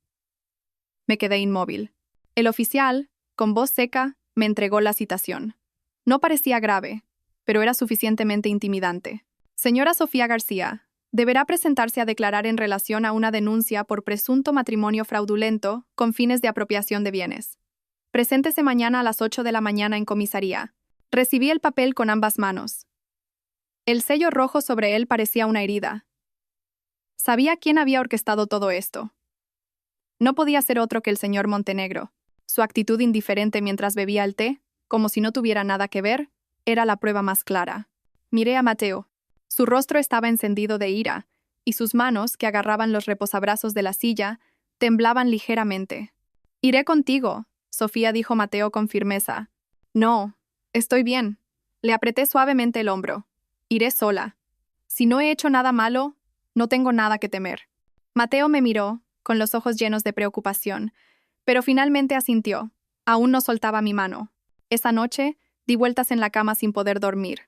Me quedé inmóvil. El oficial, con voz seca, me entregó la citación. No parecía grave, pero era suficientemente intimidante. Señora Sofía García, deberá presentarse a declarar en relación a una denuncia por presunto matrimonio fraudulento con fines de apropiación de bienes. Preséntese mañana a las 8 de la mañana en comisaría. Recibí el papel con ambas manos. El sello rojo sobre él parecía una herida. Sabía quién había orquestado todo esto. No podía ser otro que el señor Montenegro. Su actitud indiferente mientras bebía el té, como si no tuviera nada que ver, era la prueba más clara. Miré a Mateo. Su rostro estaba encendido de ira, y sus manos, que agarraban los reposabrazos de la silla, temblaban ligeramente. «Iré contigo», Sofía dijo Mateo con firmeza. «No, estoy bien». Le apreté suavemente el hombro. «Iré sola. Si no he hecho nada malo, no tengo nada que temer». Mateo me miró, con los ojos llenos de preocupación, pero finalmente asintió. Aún no soltaba mi mano. Esa noche, di vueltas en la cama sin poder dormir.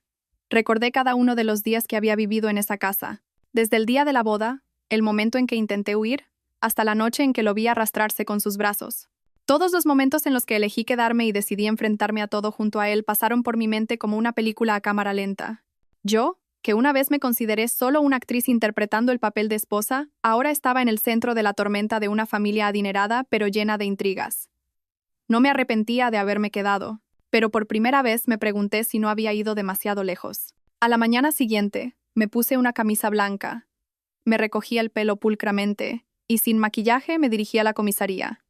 Recordé cada uno de los días que había vivido en esa casa, desde el día de la boda, el momento en que intenté huir, hasta la noche en que lo vi arrastrarse con sus brazos. Todos los momentos en los que elegí quedarme y decidí enfrentarme a todo junto a él pasaron por mi mente como una película a cámara lenta. Yo, que una vez me consideré solo una actriz interpretando el papel de esposa, ahora estaba en el centro de la tormenta de una familia adinerada pero llena de intrigas. No me arrepentía de haberme quedado, pero por primera vez me pregunté si no había ido demasiado lejos. A la mañana siguiente, me puse una camisa blanca, me recogí el pelo pulcramente y sin maquillaje me dirigí a la comisaría.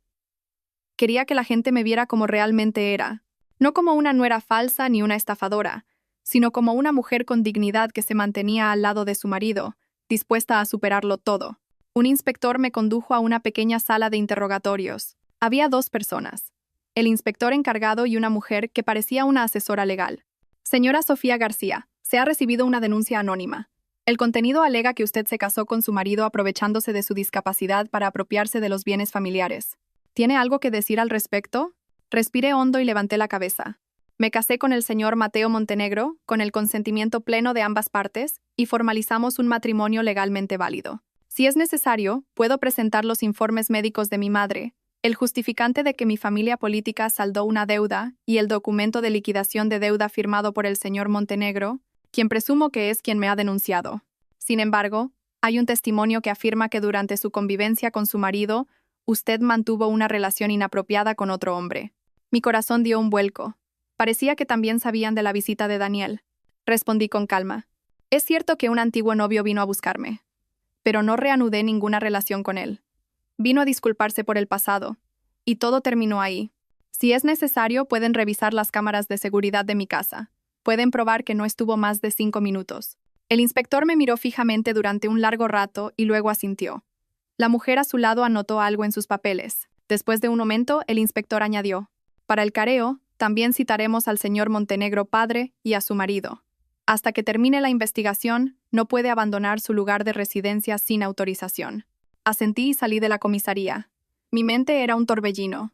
Quería que la gente me viera como realmente era, no como una nuera falsa ni una estafadora, sino como una mujer con dignidad que se mantenía al lado de su marido, dispuesta a superarlo todo. Un inspector me condujo a una pequeña sala de interrogatorios. Había 2 personas, el inspector encargado y una mujer que parecía una asesora legal. Señora Sofía García, se ha recibido una denuncia anónima. El contenido alega que usted se casó con su marido aprovechándose de su discapacidad para apropiarse de los bienes familiares. ¿Tiene algo que decir al respecto? Respiré hondo y levanté la cabeza. Me casé con el señor Mateo Montenegro, con el consentimiento pleno de ambas partes, y formalizamos un matrimonio legalmente válido. Si es necesario, puedo presentar los informes médicos de mi madre, el justificante de que mi familia política saldó una deuda y el documento de liquidación de deuda firmado por el señor Montenegro, quien presumo que es quien me ha denunciado. Sin embargo, hay un testimonio que afirma que durante su convivencia con su marido, usted mantuvo una relación inapropiada con otro hombre. Mi corazón dio un vuelco. Parecía que también sabían de la visita de Daniel. Respondí con calma. Es cierto que un antiguo novio vino a buscarme, pero no reanudé ninguna relación con él. Vino a disculparse por el pasado, y todo terminó ahí. Si es necesario, pueden revisar las cámaras de seguridad de mi casa. Pueden probar que no estuvo más de 5 minutos. El inspector me miró fijamente durante un largo rato y luego asintió. La mujer a su lado anotó algo en sus papeles. Después de un momento, el inspector añadió: para el careo, también citaremos al señor Montenegro padre y a su marido. Hasta que termine la investigación, no puede abandonar su lugar de residencia sin autorización. Asentí y salí de la comisaría. Mi mente era un torbellino.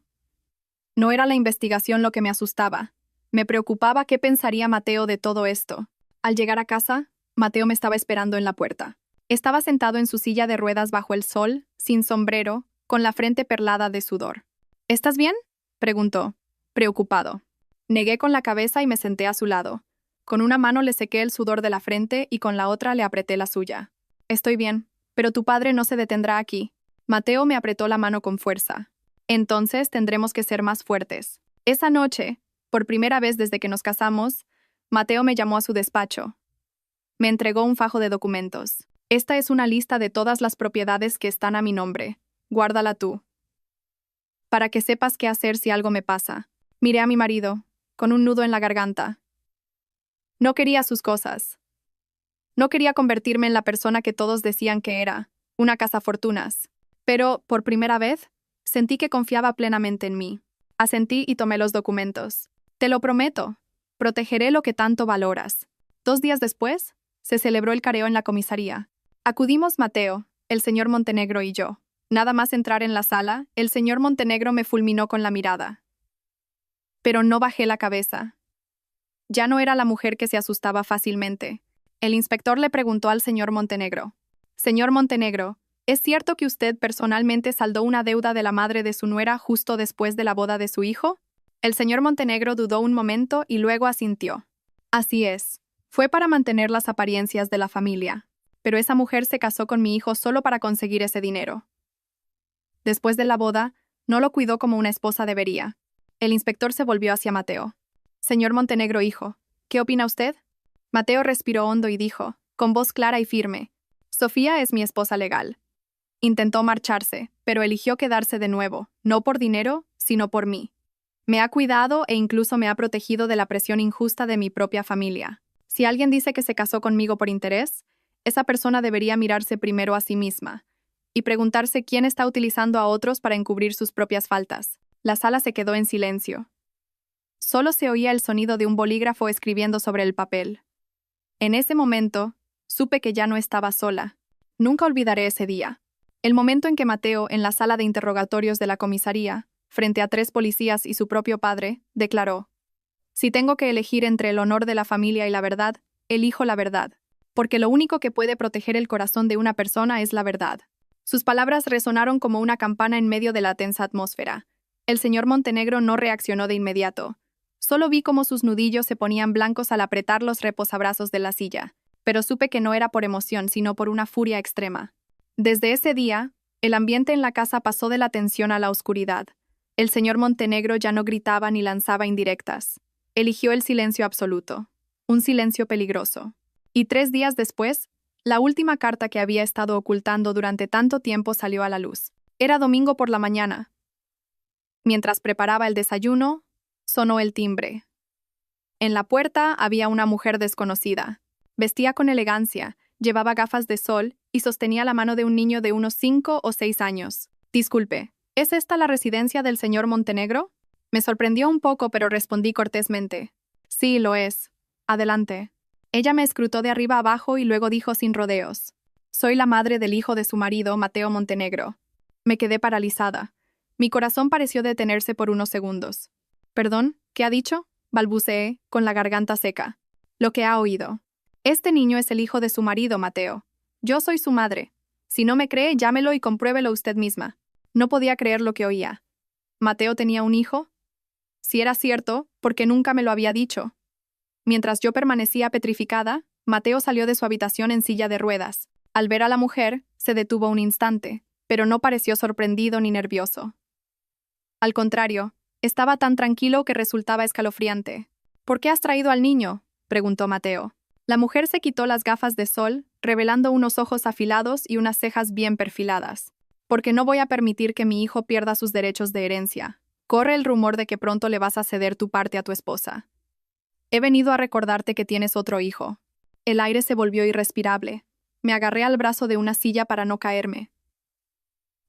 No era la investigación lo que me asustaba. Me preocupaba qué pensaría Mateo de todo esto. Al llegar a casa, Mateo me estaba esperando en la puerta. Estaba sentado en su silla de ruedas bajo el sol, sin sombrero, con la frente perlada de sudor. ¿Estás bien?, preguntó, preocupado. Negué con la cabeza y me senté a su lado. Con una mano le sequé el sudor de la frente y con la otra le apreté la suya. Estoy bien, pero tu padre no se detendrá aquí. Mateo me apretó la mano con fuerza. Entonces tendremos que ser más fuertes. Esa noche, por primera vez desde que nos casamos, Mateo me llamó a su despacho. Me entregó un fajo de documentos. Esta es una lista de todas las propiedades que están a mi nombre. Guárdala tú, para que sepas qué hacer si algo me pasa. Miré a mi marido, con un nudo en la garganta. No quería sus cosas. No quería convertirme en la persona que todos decían que era, una cazafortunas. Pero, por primera vez, sentí que confiaba plenamente en mí. Asentí y tomé los documentos. Te lo prometo, protegeré lo que tanto valoras. 2 días después, se celebró el careo en la comisaría. Acudimos Mateo, el señor Montenegro y yo. Nada más entrar en la sala, el señor Montenegro me fulminó con la mirada. Pero no bajé la cabeza. Ya no era la mujer que se asustaba fácilmente. El inspector le preguntó al señor Montenegro: «Señor Montenegro, ¿es cierto que usted personalmente saldó una deuda de la madre de su nuera justo después de la boda de su hijo?» El señor Montenegro dudó un momento y luego asintió. «Así es. Fue para mantener las apariencias de la familia, pero esa mujer se casó con mi hijo solo para conseguir ese dinero. Después de la boda, no lo cuidó como una esposa debería. El inspector se volvió hacia Mateo. Señor Montenegro, hijo, ¿qué opina usted? Mateo respiró hondo y dijo, con voz clara y firme, Sofía es mi esposa legal. Intentó marcharse, pero eligió quedarse de nuevo, no por dinero, sino por mí. Me ha cuidado e incluso me ha protegido de la presión injusta de mi propia familia. Si alguien dice que se casó conmigo por interés, esa persona debería mirarse primero a sí misma y preguntarse quién está utilizando a otros para encubrir sus propias faltas. La sala se quedó en silencio. Solo se oía el sonido de un bolígrafo escribiendo sobre el papel. En ese momento, supe que ya no estaba sola. Nunca olvidaré ese día. El momento en que Mateo, en la sala de interrogatorios de la comisaría, frente a 3 policías y su propio padre, declaró: si tengo que elegir entre el honor de la familia y la verdad, elijo la verdad, porque lo único que puede proteger el corazón de una persona es la verdad. Sus palabras resonaron como una campana en medio de la tensa atmósfera. El señor Montenegro no reaccionó de inmediato. Solo vi cómo sus nudillos se ponían blancos al apretar los reposabrazos de la silla, pero supe que no era por emoción, sino por una furia extrema. Desde ese día, el ambiente en la casa pasó de la tensión a la oscuridad. El señor Montenegro ya no gritaba ni lanzaba indirectas. Eligió el silencio absoluto, un silencio peligroso. Y 3 días después, la última carta que había estado ocultando durante tanto tiempo salió a la luz. Era domingo por la mañana. Mientras preparaba el desayuno, sonó el timbre. En la puerta había una mujer desconocida. Vestía con elegancia, llevaba gafas de sol y sostenía la mano de un niño de unos 5 o 6 años. Disculpe, ¿es esta la residencia del señor Montenegro? Me sorprendió un poco, pero respondí cortésmente. Sí, lo es. Adelante. Ella me escrutó de arriba abajo y luego dijo sin rodeos: soy la madre del hijo de su marido, Mateo Montenegro. Me quedé paralizada. Mi corazón pareció detenerse por unos segundos. ¿Perdón? ¿Qué ha dicho? Balbuceé, con la garganta seca. Lo que ha oído. Este niño es el hijo de su marido, Mateo. Yo soy su madre. Si no me cree, llámelo y compruébelo usted misma. No podía creer lo que oía. ¿Mateo tenía un hijo? Si era cierto, ¿por qué nunca me lo había dicho? Mientras yo permanecía petrificada, Mateo salió de su habitación en silla de ruedas. Al ver a la mujer, se detuvo un instante, pero no pareció sorprendido ni nervioso. Al contrario, estaba tan tranquilo que resultaba escalofriante. ¿Por qué has traído al niño?, preguntó Mateo. La mujer se quitó las gafas de sol, revelando unos ojos afilados y unas cejas bien perfiladas. Porque no voy a permitir que mi hijo pierda sus derechos de herencia. Corre el rumor de que pronto le vas a ceder tu parte a tu esposa. He venido a recordarte que tienes otro hijo. El aire se volvió irrespirable. Me agarré al brazo de una silla para no caerme.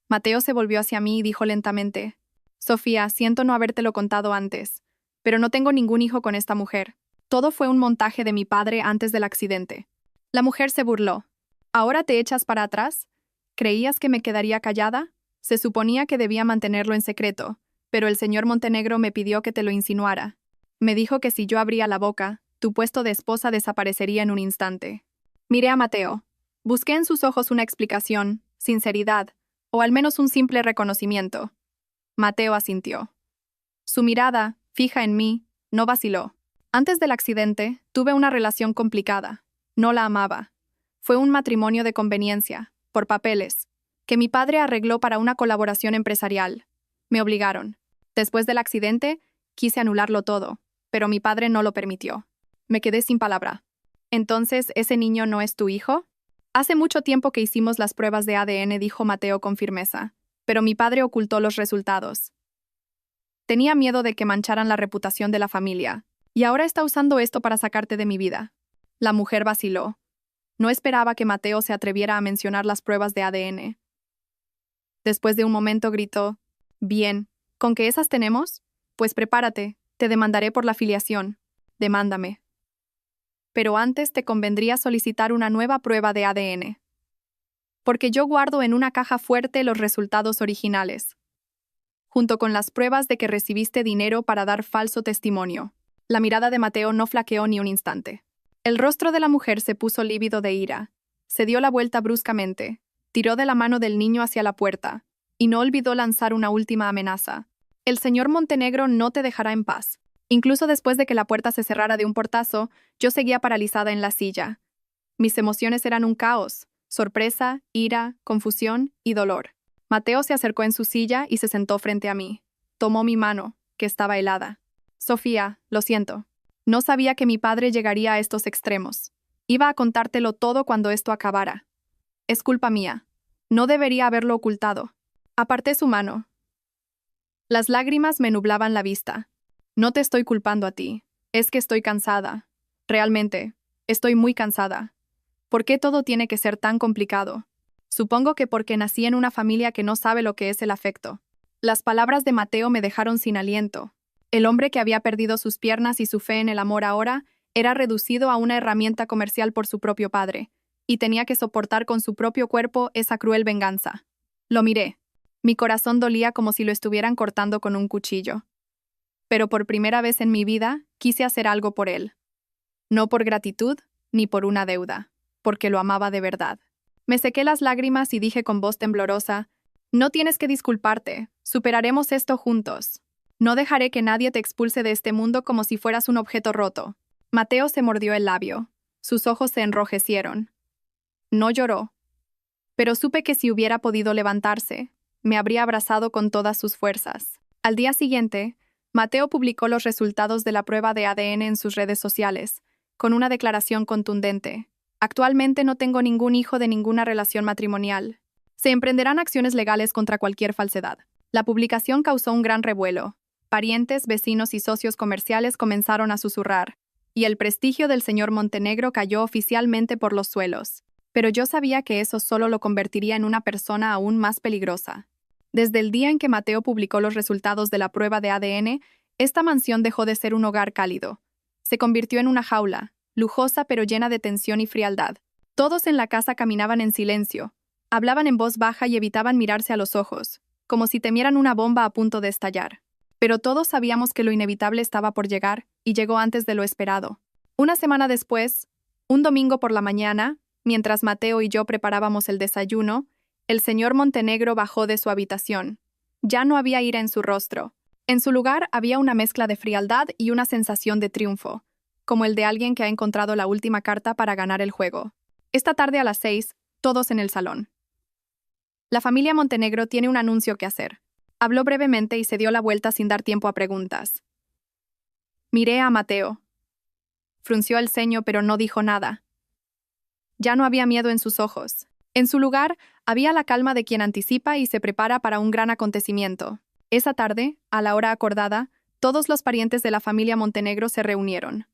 Mateo se volvió hacia mí y dijo lentamente: Sofía, siento no habértelo contado antes, pero no tengo ningún hijo con esta mujer. Todo fue un montaje de mi padre antes del accidente. La mujer se burló. ¿Ahora te echas para atrás? ¿Creías que me quedaría callada? Se suponía que debía mantenerlo en secreto, pero el señor Montenegro me pidió que te lo insinuara. Me dijo que si yo abría la boca, tu puesto de esposa desaparecería en un instante. Miré a Mateo. Busqué en sus ojos una explicación, sinceridad, o al menos un simple reconocimiento. Mateo asintió. Su mirada, fija en mí, no vaciló. Antes del accidente, tuve una relación complicada. No la amaba. Fue un matrimonio de conveniencia, por papeles, que mi padre arregló para una colaboración empresarial. Me obligaron. Después del accidente, quise anularlo todo, pero mi padre no lo permitió. Me quedé sin palabra. ¿Entonces ese niño no es tu hijo? Hace mucho tiempo que hicimos las pruebas de ADN, dijo Mateo con firmeza, pero mi padre ocultó los resultados. Tenía miedo de que mancharan la reputación de la familia, y ahora está usando esto para sacarte de mi vida. La mujer vaciló. No esperaba que Mateo se atreviera a mencionar las pruebas de ADN. Después de un momento gritó: Bien, ¿con qué esas tenemos? Pues prepárate, te demandaré por la filiación. Demándame. Pero antes te convendría solicitar una nueva prueba de ADN. Porque yo guardo en una caja fuerte los resultados originales, junto con las pruebas de que recibiste dinero para dar falso testimonio. La mirada de Mateo no flaqueó ni un instante. El rostro de la mujer se puso lívido de ira. Se dio la vuelta bruscamente, tiró de la mano del niño hacia la puerta, y no olvidó lanzar una última amenaza. El señor Montenegro no te dejará en paz. Incluso después de que la puerta se cerrara de un portazo, yo seguía paralizada en la silla. Mis emociones eran un caos: sorpresa, ira, confusión y dolor. Mateo se acercó en su silla y se sentó frente a mí. Tomó mi mano, que estaba helada. Sofía, lo siento. No sabía que mi padre llegaría a estos extremos. Iba a contártelo todo cuando esto acabara. Es culpa mía. No debería haberlo ocultado. Aparté su mano. Las lágrimas me nublaban la vista. No te estoy culpando a ti. Es que estoy cansada. Realmente, estoy muy cansada. ¿Por qué todo tiene que ser tan complicado? Supongo que porque nací en una familia que no sabe lo que es el afecto. Las palabras de Mateo me dejaron sin aliento. El hombre que había perdido sus piernas y su fe en el amor ahora era reducido a una herramienta comercial por su propio padre, y tenía que soportar con su propio cuerpo esa cruel venganza. Lo miré. Mi corazón dolía como si lo estuvieran cortando con un cuchillo. Pero por primera vez en mi vida quise hacer algo por él. No por gratitud, ni por una deuda, porque lo amaba de verdad. Me sequé las lágrimas y dije con voz temblorosa: no tienes que disculparte, superaremos esto juntos. No dejaré que nadie te expulse de este mundo como si fueras un objeto roto. Mateo se mordió el labio. Sus ojos se enrojecieron. No lloró. Pero supe que si hubiera podido levantarse, me habría abrazado con todas sus fuerzas. Al día siguiente, Mateo publicó los resultados de la prueba de ADN en sus redes sociales, con una declaración contundente. Actualmente no tengo ningún hijo de ninguna relación matrimonial. Se emprenderán acciones legales contra cualquier falsedad. La publicación causó un gran revuelo. Parientes, vecinos y socios comerciales comenzaron a susurrar, y el prestigio del señor Montenegro cayó oficialmente por los suelos. Pero yo sabía que eso solo lo convertiría en una persona aún más peligrosa. Desde el día en que Mateo publicó los resultados de la prueba de ADN, esta mansión dejó de ser un hogar cálido. Se convirtió en una jaula, lujosa pero llena de tensión y frialdad. Todos en la casa caminaban en silencio, hablaban en voz baja y evitaban mirarse a los ojos, como si temieran una bomba a punto de estallar. Pero todos sabíamos que lo inevitable estaba por llegar, y llegó antes de lo esperado. Una semana después, un domingo por la mañana, mientras Mateo y yo preparábamos el desayuno, el señor Montenegro bajó de su habitación. Ya no había ira en su rostro. En su lugar había una mezcla de frialdad y una sensación de triunfo, como el de alguien que ha encontrado la última carta para ganar el juego. Esta tarde a las 6, todos en el salón. La familia Montenegro tiene un anuncio que hacer. Habló brevemente y se dio la vuelta sin dar tiempo a preguntas. Miré a Mateo. Frunció el ceño, pero no dijo nada. Ya no había miedo en sus ojos. En su lugar, había la calma de quien anticipa y se prepara para un gran acontecimiento. Esa tarde, a la hora acordada, todos los parientes de la familia Montenegro se reunieron.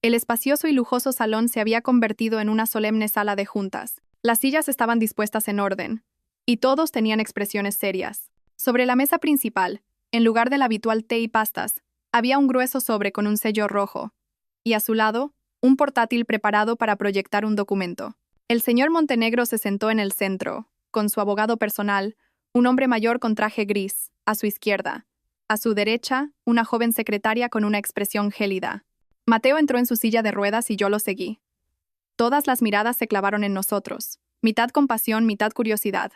El espacioso y lujoso salón se había convertido en una solemne sala de juntas. Las sillas estaban dispuestas en orden, y todos tenían expresiones serias. Sobre la mesa principal, en lugar del habitual té y pastas, había un grueso sobre con un sello rojo, y a su lado, un portátil preparado para proyectar un documento. El señor Montenegro se sentó en el centro, con su abogado personal, un hombre mayor con traje gris, a su izquierda. A su derecha, una joven secretaria con una expresión gélida. Mateo entró en su silla de ruedas y yo lo seguí. Todas las miradas se clavaron en nosotros, mitad compasión, mitad curiosidad.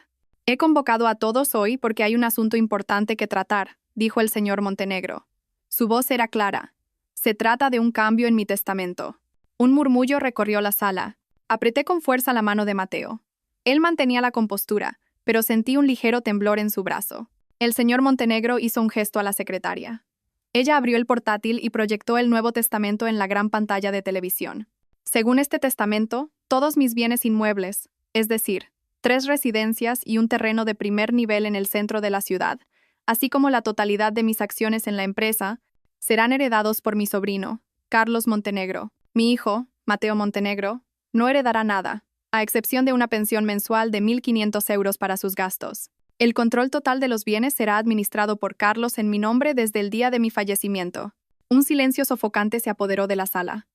He convocado a todos hoy porque hay un asunto importante que tratar, dijo el señor Montenegro. Su voz era clara. Se trata de un cambio en mi testamento. Un murmullo recorrió la sala. Apreté con fuerza la mano de Mateo. Él mantenía la compostura, pero sentí un ligero temblor en su brazo. El señor Montenegro hizo un gesto a la secretaria. Ella abrió el portátil y proyectó el Nuevo Testamento en la gran pantalla de televisión. Según este testamento, todos mis bienes inmuebles, es decir, 3 residencias y un terreno de primer nivel en el centro de la ciudad, así como la totalidad de mis acciones en la empresa, serán heredados por mi sobrino, Carlos Montenegro. Mi hijo, Mateo Montenegro, no heredará nada, a excepción de una pensión mensual de 1.500 euros para sus gastos. El control total de los bienes será administrado por Carlos en mi nombre desde el día de mi fallecimiento. Un silencio sofocante se apoderó de la sala.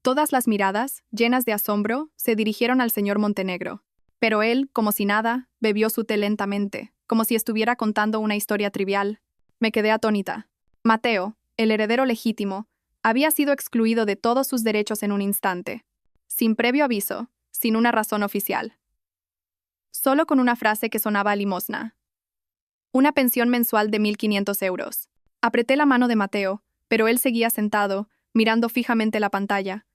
Todas las miradas, llenas de asombro, se dirigieron al señor Montenegro. Pero él, como si nada, bebió su té lentamente, como si estuviera contando una historia trivial. Me quedé atónita. Mateo, el heredero legítimo, había sido excluido de todos sus derechos en un instante, sin previo aviso, sin una razón oficial. Solo con una frase que sonaba a limosna. Una pensión mensual de 1.500 euros. Apreté la mano de Mateo, pero él seguía sentado, mirando fijamente la pantalla.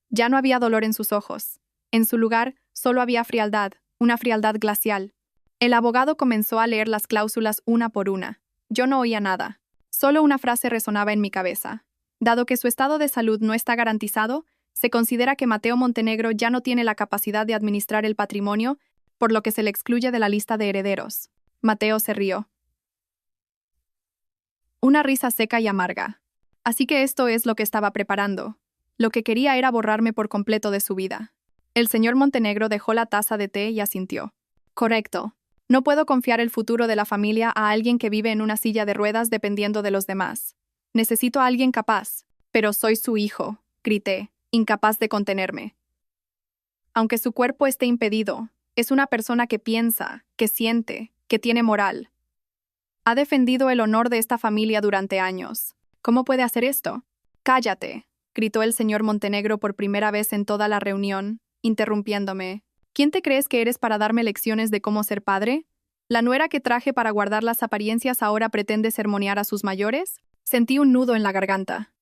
Ya no había dolor en sus ojos. En su lugar, solo había frialdad, una frialdad glacial. El abogado comenzó a leer las cláusulas una por una. Yo no oía nada. Solo una frase resonaba en mi cabeza. Dado que su estado de salud no está garantizado, se considera que Mateo Montenegro ya no tiene la capacidad de administrar el patrimonio, por lo que se le excluye de la lista de herederos. Mateo se rió. Una risa seca y amarga. Así que esto es lo que estaba preparando. Lo que quería era borrarme por completo de su vida. El señor Montenegro dejó la taza de té y asintió. Correcto. No puedo confiar el futuro de la familia a alguien que vive en una silla de ruedas dependiendo de los demás. Necesito a alguien capaz. Pero soy su hijo, grité, incapaz de contenerme. Aunque su cuerpo esté impedido, es una persona que piensa, que siente, que tiene moral. Ha defendido el honor de esta familia durante años. ¿Cómo puede hacer esto? Cállate, gritó el señor Montenegro por primera vez en toda la reunión, interrumpiéndome. ¿Quién te crees que eres para darme lecciones de cómo ser padre? ¿La nuera que traje para guardar las apariencias ahora pretende sermonear a sus mayores? Sentí un nudo en la garganta.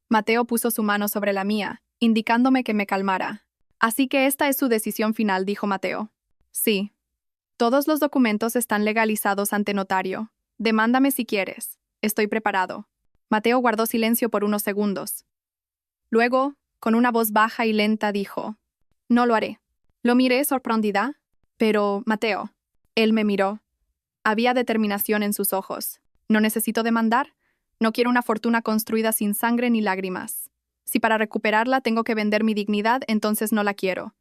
Mateo puso su mano sobre la mía, indicándome que me calmara. Así que esta es su decisión final, dijo Mateo. Sí. Todos los documentos están legalizados ante notario. Demándame si quieres. Estoy preparado. Mateo guardó silencio por unos segundos. Luego, con una voz baja y lenta, dijo: No lo haré. Lo miré sorprendida. Pero, Mateo. Él me miró. Había determinación en sus ojos. No necesito demandar. No quiero una fortuna construida sin sangre ni lágrimas. Si para recuperarla tengo que vender mi dignidad, entonces no la quiero.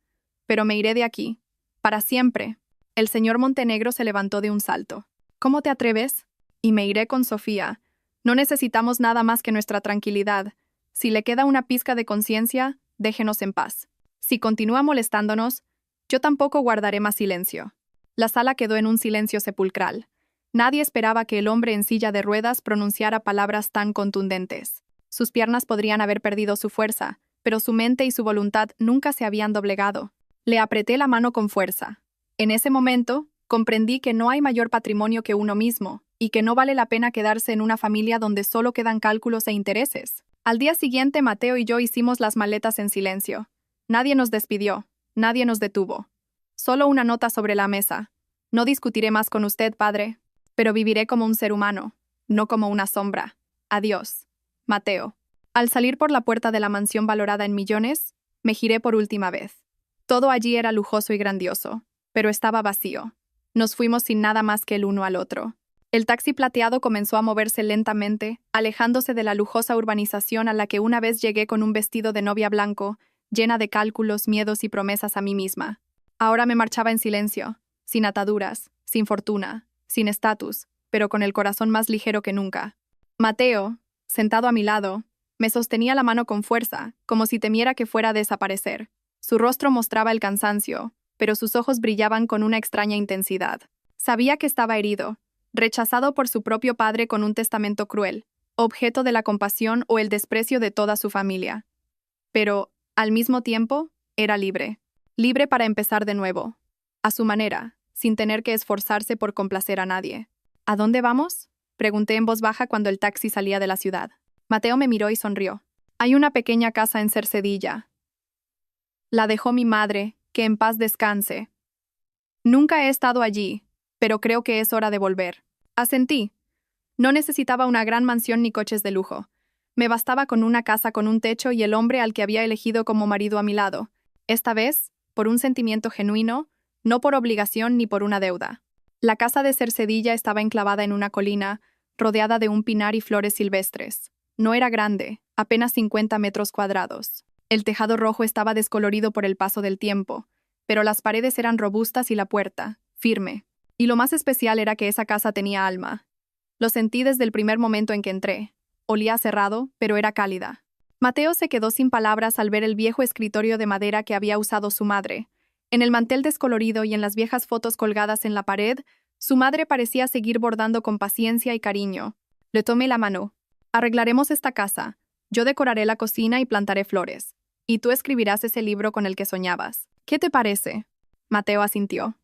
Pero me iré de aquí. Para siempre. El señor Montenegro se levantó de un salto. ¿Cómo te atreves? Y me iré con Sofía. No necesitamos nada más que nuestra tranquilidad. Si le queda una pizca de conciencia, déjenos en paz. Si continúa molestándonos, yo tampoco guardaré más silencio. La sala quedó en un silencio sepulcral. Nadie esperaba que el hombre en silla de ruedas pronunciara palabras tan contundentes. Sus piernas podrían haber perdido su fuerza, pero su mente y su voluntad nunca se habían doblegado. Le apreté la mano con fuerza. En ese momento, comprendí que no hay mayor patrimonio que uno mismo, y que no vale la pena quedarse en una familia donde solo quedan cálculos e intereses. Al día siguiente, Mateo y yo hicimos las maletas en silencio. Nadie nos despidió, nadie nos detuvo. Solo una nota sobre la mesa. No discutiré más con usted, padre, pero viviré como un ser humano, no como una sombra. Adiós. Mateo. Al salir por la puerta de la mansión valorada en millones, me giré por última vez. Todo allí era lujoso y grandioso, pero estaba vacío. Nos fuimos sin nada más que el uno al otro. El taxi plateado comenzó a moverse lentamente, alejándose de la lujosa urbanización a la que una vez llegué con un vestido de novia blanco, llena de cálculos, miedos y promesas a mí misma. Ahora me marchaba en silencio, sin ataduras, sin fortuna, sin estatus, pero con el corazón más ligero que nunca. Mateo, sentado a mi lado, me sostenía la mano con fuerza, como si temiera que fuera a desaparecer. Su rostro mostraba el cansancio, pero sus ojos brillaban con una extraña intensidad. Sabía que estaba herido, rechazado por su propio padre con un testamento cruel, objeto de la compasión o el desprecio de toda su familia. Pero, al mismo tiempo, era libre. Libre para empezar de nuevo. A su manera, sin tener que esforzarse por complacer a nadie. ¿A dónde vamos?, pregunté en voz baja cuando el taxi salía de la ciudad. Mateo me miró y sonrió. Hay una pequeña casa en Cercedilla. La dejó mi madre, que en paz descanse. Nunca he estado allí, pero creo que es hora de volver. Asentí. No necesitaba una gran mansión ni coches de lujo. Me bastaba con una casa con un techo y el hombre al que había elegido como marido a mi lado. Esta vez, por un sentimiento genuino, no por obligación ni por una deuda. La casa de Cercedilla estaba enclavada en una colina, rodeada de un pinar y flores silvestres. No era grande, apenas 50 metros cuadrados. El tejado rojo estaba descolorido por el paso del tiempo, pero las paredes eran robustas y la puerta, firme. Y lo más especial era que esa casa tenía alma. Lo sentí desde el primer momento en que entré. Olía a cerrado, pero era cálida. Mateo se quedó sin palabras al ver el viejo escritorio de madera que había usado su madre. En el mantel descolorido y en las viejas fotos colgadas en la pared, su madre parecía seguir bordando con paciencia y cariño. Le tomé la mano. Arreglaremos esta casa. Yo decoraré la cocina y plantaré flores. Y tú escribirás ese libro con el que soñabas. ¿Qué te parece? Mateo asintió.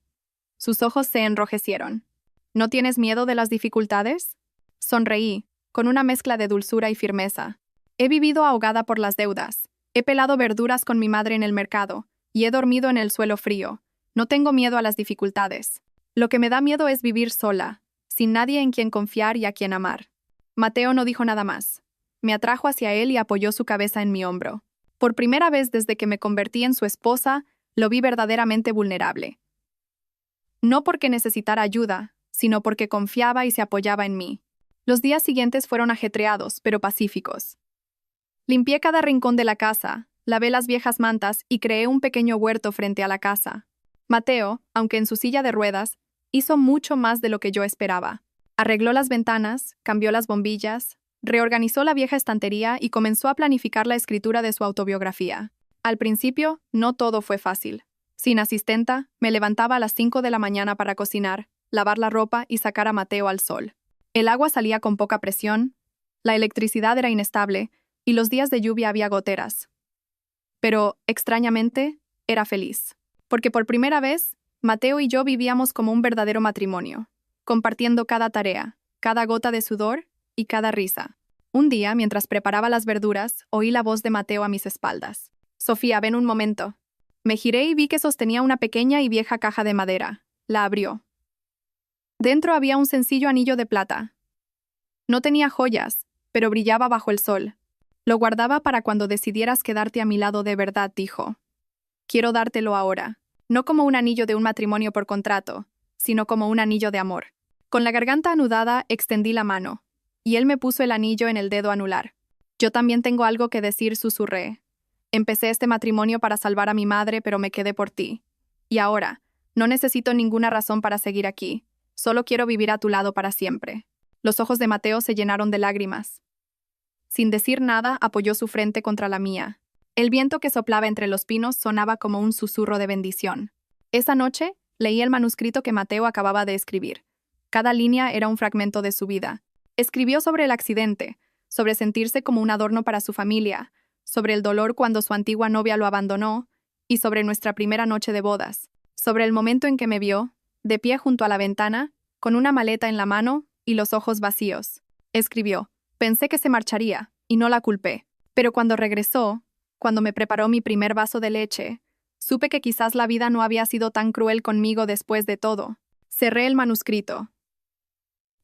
Sus ojos se enrojecieron. ¿No tienes miedo de las dificultades? Sonreí. con una mezcla de dulzura y firmeza. He vivido ahogada por las deudas. He pelado verduras con mi madre en el mercado, y he dormido en el suelo frío. No tengo miedo a las dificultades. Lo que me da miedo es vivir sola, sin nadie en quien confiar y a quien amar. Mateo no dijo nada más. Me atrajo hacia él y apoyó su cabeza en mi hombro. Por primera vez desde que me convertí en su esposa, lo vi verdaderamente vulnerable. No porque necesitara ayuda, sino porque confiaba y se apoyaba en mí. Los días siguientes fueron ajetreados, pero pacíficos. Limpié cada rincón de la casa, lavé las viejas mantas y creé un pequeño huerto frente a la casa. Mateo, aunque en su silla de ruedas, hizo mucho más de lo que yo esperaba. Arregló las ventanas, cambió las bombillas, reorganizó la vieja estantería y comenzó a planificar la escritura de su autobiografía. Al principio, no todo fue fácil. Sin asistenta, me levantaba a las 5 de la mañana para cocinar, lavar la ropa y sacar a Mateo al sol. El agua salía con poca presión, la electricidad era inestable y los días de lluvia había goteras. Pero, extrañamente, era feliz. Porque por primera vez, Mateo y yo vivíamos como un verdadero matrimonio, compartiendo cada tarea, cada gota de sudor y cada risa. Un día, mientras preparaba las verduras, oí la voz de Mateo a mis espaldas. «Sofía, ven un momento». Me giré y vi que sostenía una pequeña y vieja caja de madera. La abrió. Dentro había un sencillo anillo de plata. No tenía joyas, pero brillaba bajo el sol. Lo guardaba para cuando decidieras quedarte a mi lado de verdad, dijo. Quiero dártelo ahora, no como un anillo de un matrimonio por contrato, sino como un anillo de amor. Con la garganta anudada, extendí la mano, y él me puso el anillo en el dedo anular. Yo también tengo algo que decir, susurré. Empecé este matrimonio para salvar a mi madre, pero me quedé por ti. Y ahora, no necesito ninguna razón para seguir aquí. Solo quiero vivir a tu lado para siempre. Los ojos de Mateo se llenaron de lágrimas. Sin decir nada, apoyó su frente contra la mía. El viento que soplaba entre los pinos sonaba como un susurro de bendición. Esa noche, leí el manuscrito que Mateo acababa de escribir. Cada línea era un fragmento de su vida. Escribió sobre el accidente, sobre sentirse como un adorno para su familia, sobre el dolor cuando su antigua novia lo abandonó, y sobre nuestra primera noche de bodas, sobre el momento en que me vio, de pie junto a la ventana, con una maleta en la mano y los ojos vacíos. Escribió, pensé que se marcharía, y no la culpé. Pero cuando regresó, cuando me preparó mi primer vaso de leche, supe que quizás la vida no había sido tan cruel conmigo después de todo. Cerré el manuscrito.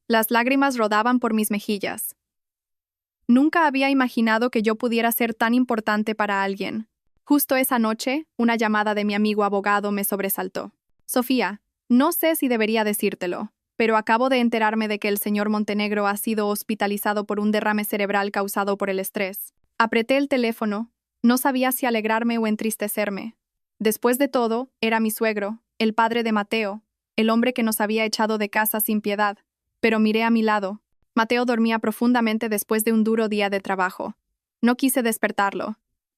Las lágrimas rodaban por mis mejillas. Nunca había imaginado que yo pudiera ser tan importante para alguien. Justo esa noche, una llamada de mi amigo abogado me sobresaltó. Sofía, no sé si debería decírtelo, pero acabo de enterarme de que el señor Montenegro ha sido hospitalizado por un derrame cerebral causado por el estrés. Apreté el teléfono. No sabía si alegrarme o entristecerme. Después de todo, era mi suegro, el padre de Mateo, el hombre que nos había echado de casa sin piedad. Pero miré a mi lado. Mateo dormía profundamente después de un duro día de trabajo. No quise despertarlo.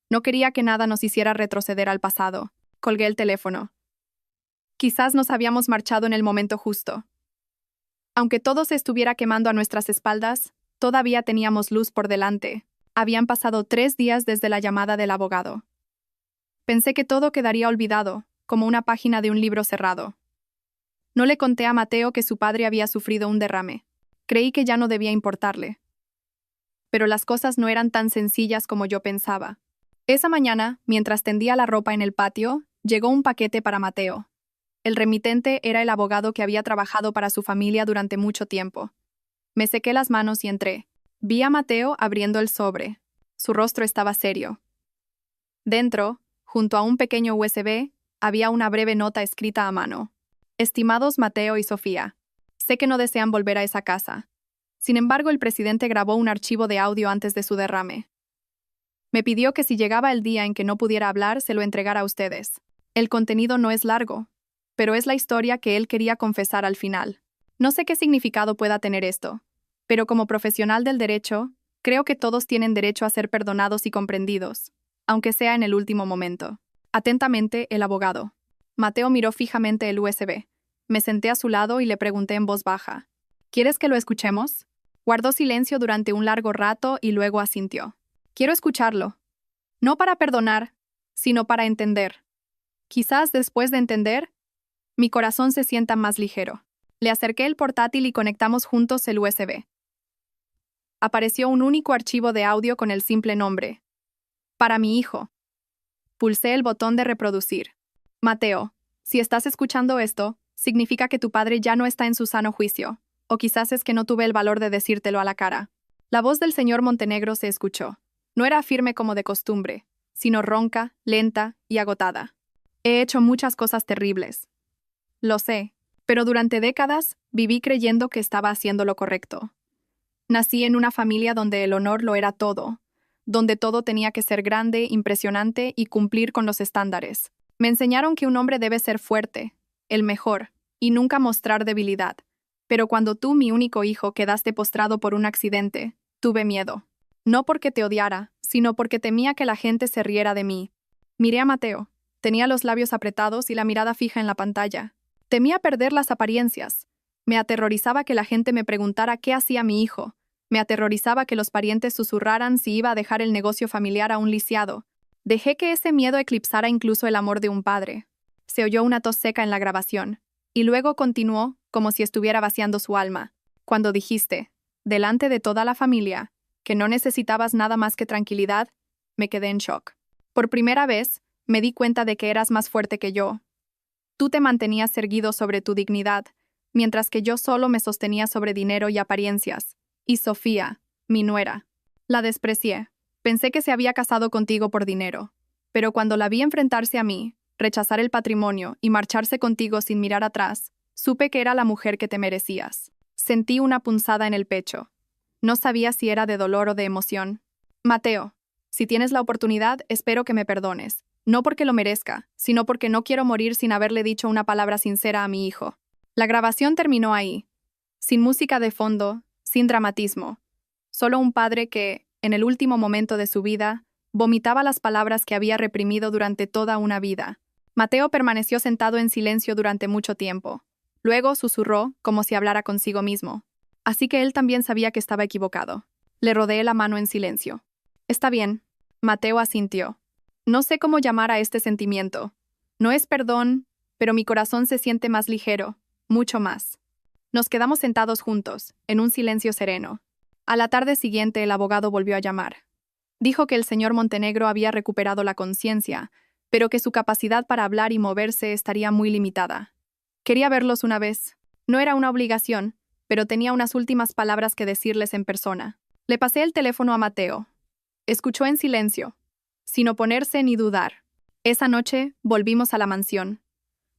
No quería que nada nos hiciera retroceder al pasado. Colgué el teléfono. Quizás nos habíamos marchado en el momento justo. Aunque todo se estuviera quemando a nuestras espaldas, todavía teníamos luz por delante. Habían pasado 3 días desde la llamada del abogado. Pensé que todo quedaría olvidado, como una página de un libro cerrado. No le conté a Mateo que su padre había sufrido un derrame. Creí que ya no debía importarle. Pero las cosas no eran tan sencillas como yo pensaba. Esa mañana, mientras tendía la ropa en el patio, llegó un paquete para Mateo. El remitente era el abogado que había trabajado para su familia durante mucho tiempo. Me sequé las manos y entré. Vi a Mateo abriendo el sobre. Su rostro estaba serio. Dentro, junto a un pequeño USB, había una breve nota escrita a mano. Estimados Mateo y Sofía, sé que no desean volver a esa casa. Sin embargo, el presidente grabó un archivo de audio antes de su derrame. Me pidió que si llegaba el día en que no pudiera hablar, se lo entregara a ustedes. El contenido no es largo, pero es la historia que él quería confesar al final. No sé qué significado pueda tener esto, pero como profesional del derecho, creo que todos tienen derecho a ser perdonados y comprendidos, aunque sea en el último momento. Atentamente, el abogado. Mateo miró fijamente el USB. Me senté a su lado y le pregunté en voz baja. ¿Quieres que lo escuchemos? Guardó silencio durante un largo rato y luego asintió. Quiero escucharlo. No para perdonar, sino para entender. Quizás después de entender, mi corazón se sienta más ligero. Le acerqué el portátil y conectamos juntos el USB. apareció un único archivo de audio con el simple nombre. Para mi hijo. Pulsé el botón de reproducir. Mateo, si estás escuchando esto, significa que tu padre ya no está en su sano juicio, o quizás es que no tuve el valor de decírtelo a la cara. La voz del señor Montenegro se escuchó. No era firme como de costumbre, sino ronca, lenta y agotada. He hecho muchas cosas terribles. Lo sé, pero durante décadas viví creyendo que estaba haciendo lo correcto. Nací en una familia donde el honor lo era todo, donde todo tenía que ser grande, impresionante y cumplir con los estándares. Me enseñaron que un hombre debe ser fuerte, el mejor, y nunca mostrar debilidad. Pero cuando tú, mi único hijo, quedaste postrado por un accidente, tuve miedo. No porque te odiara, sino porque temía que la gente se riera de mí. Miré a Mateo. Tenía los labios apretados y la mirada fija en la pantalla. Temía perder las apariencias. Me aterrorizaba que la gente me preguntara qué hacía mi hijo. Me aterrorizaba que los parientes susurraran si iba a dejar el negocio familiar a un lisiado. Dejé que ese miedo eclipsara incluso el amor de un padre. Se oyó una tos seca en la grabación, y luego continuó como si estuviera vaciando su alma. Cuando dijiste, delante de toda la familia, que no necesitabas nada más que tranquilidad, me quedé en shock. Por primera vez, me di cuenta de que eras más fuerte que yo. Tú te mantenías erguido sobre tu dignidad, mientras que yo solo me sostenía sobre dinero y apariencias. Y Sofía, mi nuera, la desprecié. Pensé que se había casado contigo por dinero. Pero cuando la vi enfrentarse a mí, rechazar el patrimonio y marcharse contigo sin mirar atrás, supe que era la mujer que te merecías. Sentí una punzada en el pecho. No sabía si era de dolor o de emoción. Mateo, si tienes la oportunidad, espero que me perdones. No porque lo merezca, sino porque no quiero morir sin haberle dicho una palabra sincera a mi hijo. La grabación terminó ahí. Sin música de fondo, sin dramatismo. Solo un padre que, en el último momento de su vida, vomitaba las palabras que había reprimido durante toda una vida. Mateo permaneció sentado en silencio durante mucho tiempo. Luego susurró, como si hablara consigo mismo. Así que él también sabía que estaba equivocado. Le rodeé la mano en silencio. Está bien. Mateo asintió. No sé cómo llamar a este sentimiento. No es perdón, pero mi corazón se siente más ligero, mucho más. Nos quedamos sentados juntos, en un silencio sereno. A la tarde siguiente el abogado volvió a llamar. Dijo que el señor Montenegro había recuperado la conciencia, pero que su capacidad para hablar y moverse estaría muy limitada. Quería verlos una vez. No era una obligación, pero tenía unas últimas palabras que decirles en persona. Le pasé el teléfono a Mateo. Escuchó en silencio, sin oponerse ni dudar. Esa noche volvimos a la mansión.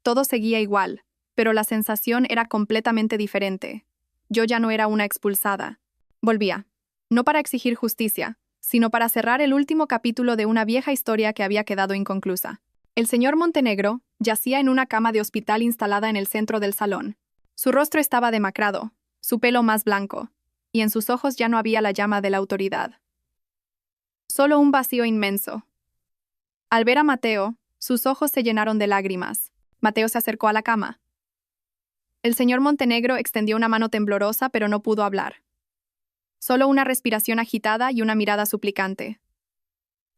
Todo seguía igual, pero la sensación era completamente diferente. Yo ya no era una expulsada. Volvía. No para exigir justicia, sino para cerrar el último capítulo de una vieja historia que había quedado inconclusa. El señor Montenegro yacía en una cama de hospital instalada en el centro del salón. Su rostro estaba demacrado, su pelo más blanco, y en sus ojos ya no había la llama de la autoridad. Solo un vacío inmenso. Al ver a Mateo, sus ojos se llenaron de lágrimas. Mateo se acercó a la cama. El señor Montenegro extendió una mano temblorosa, pero no pudo hablar. Solo una respiración agitada y una mirada suplicante.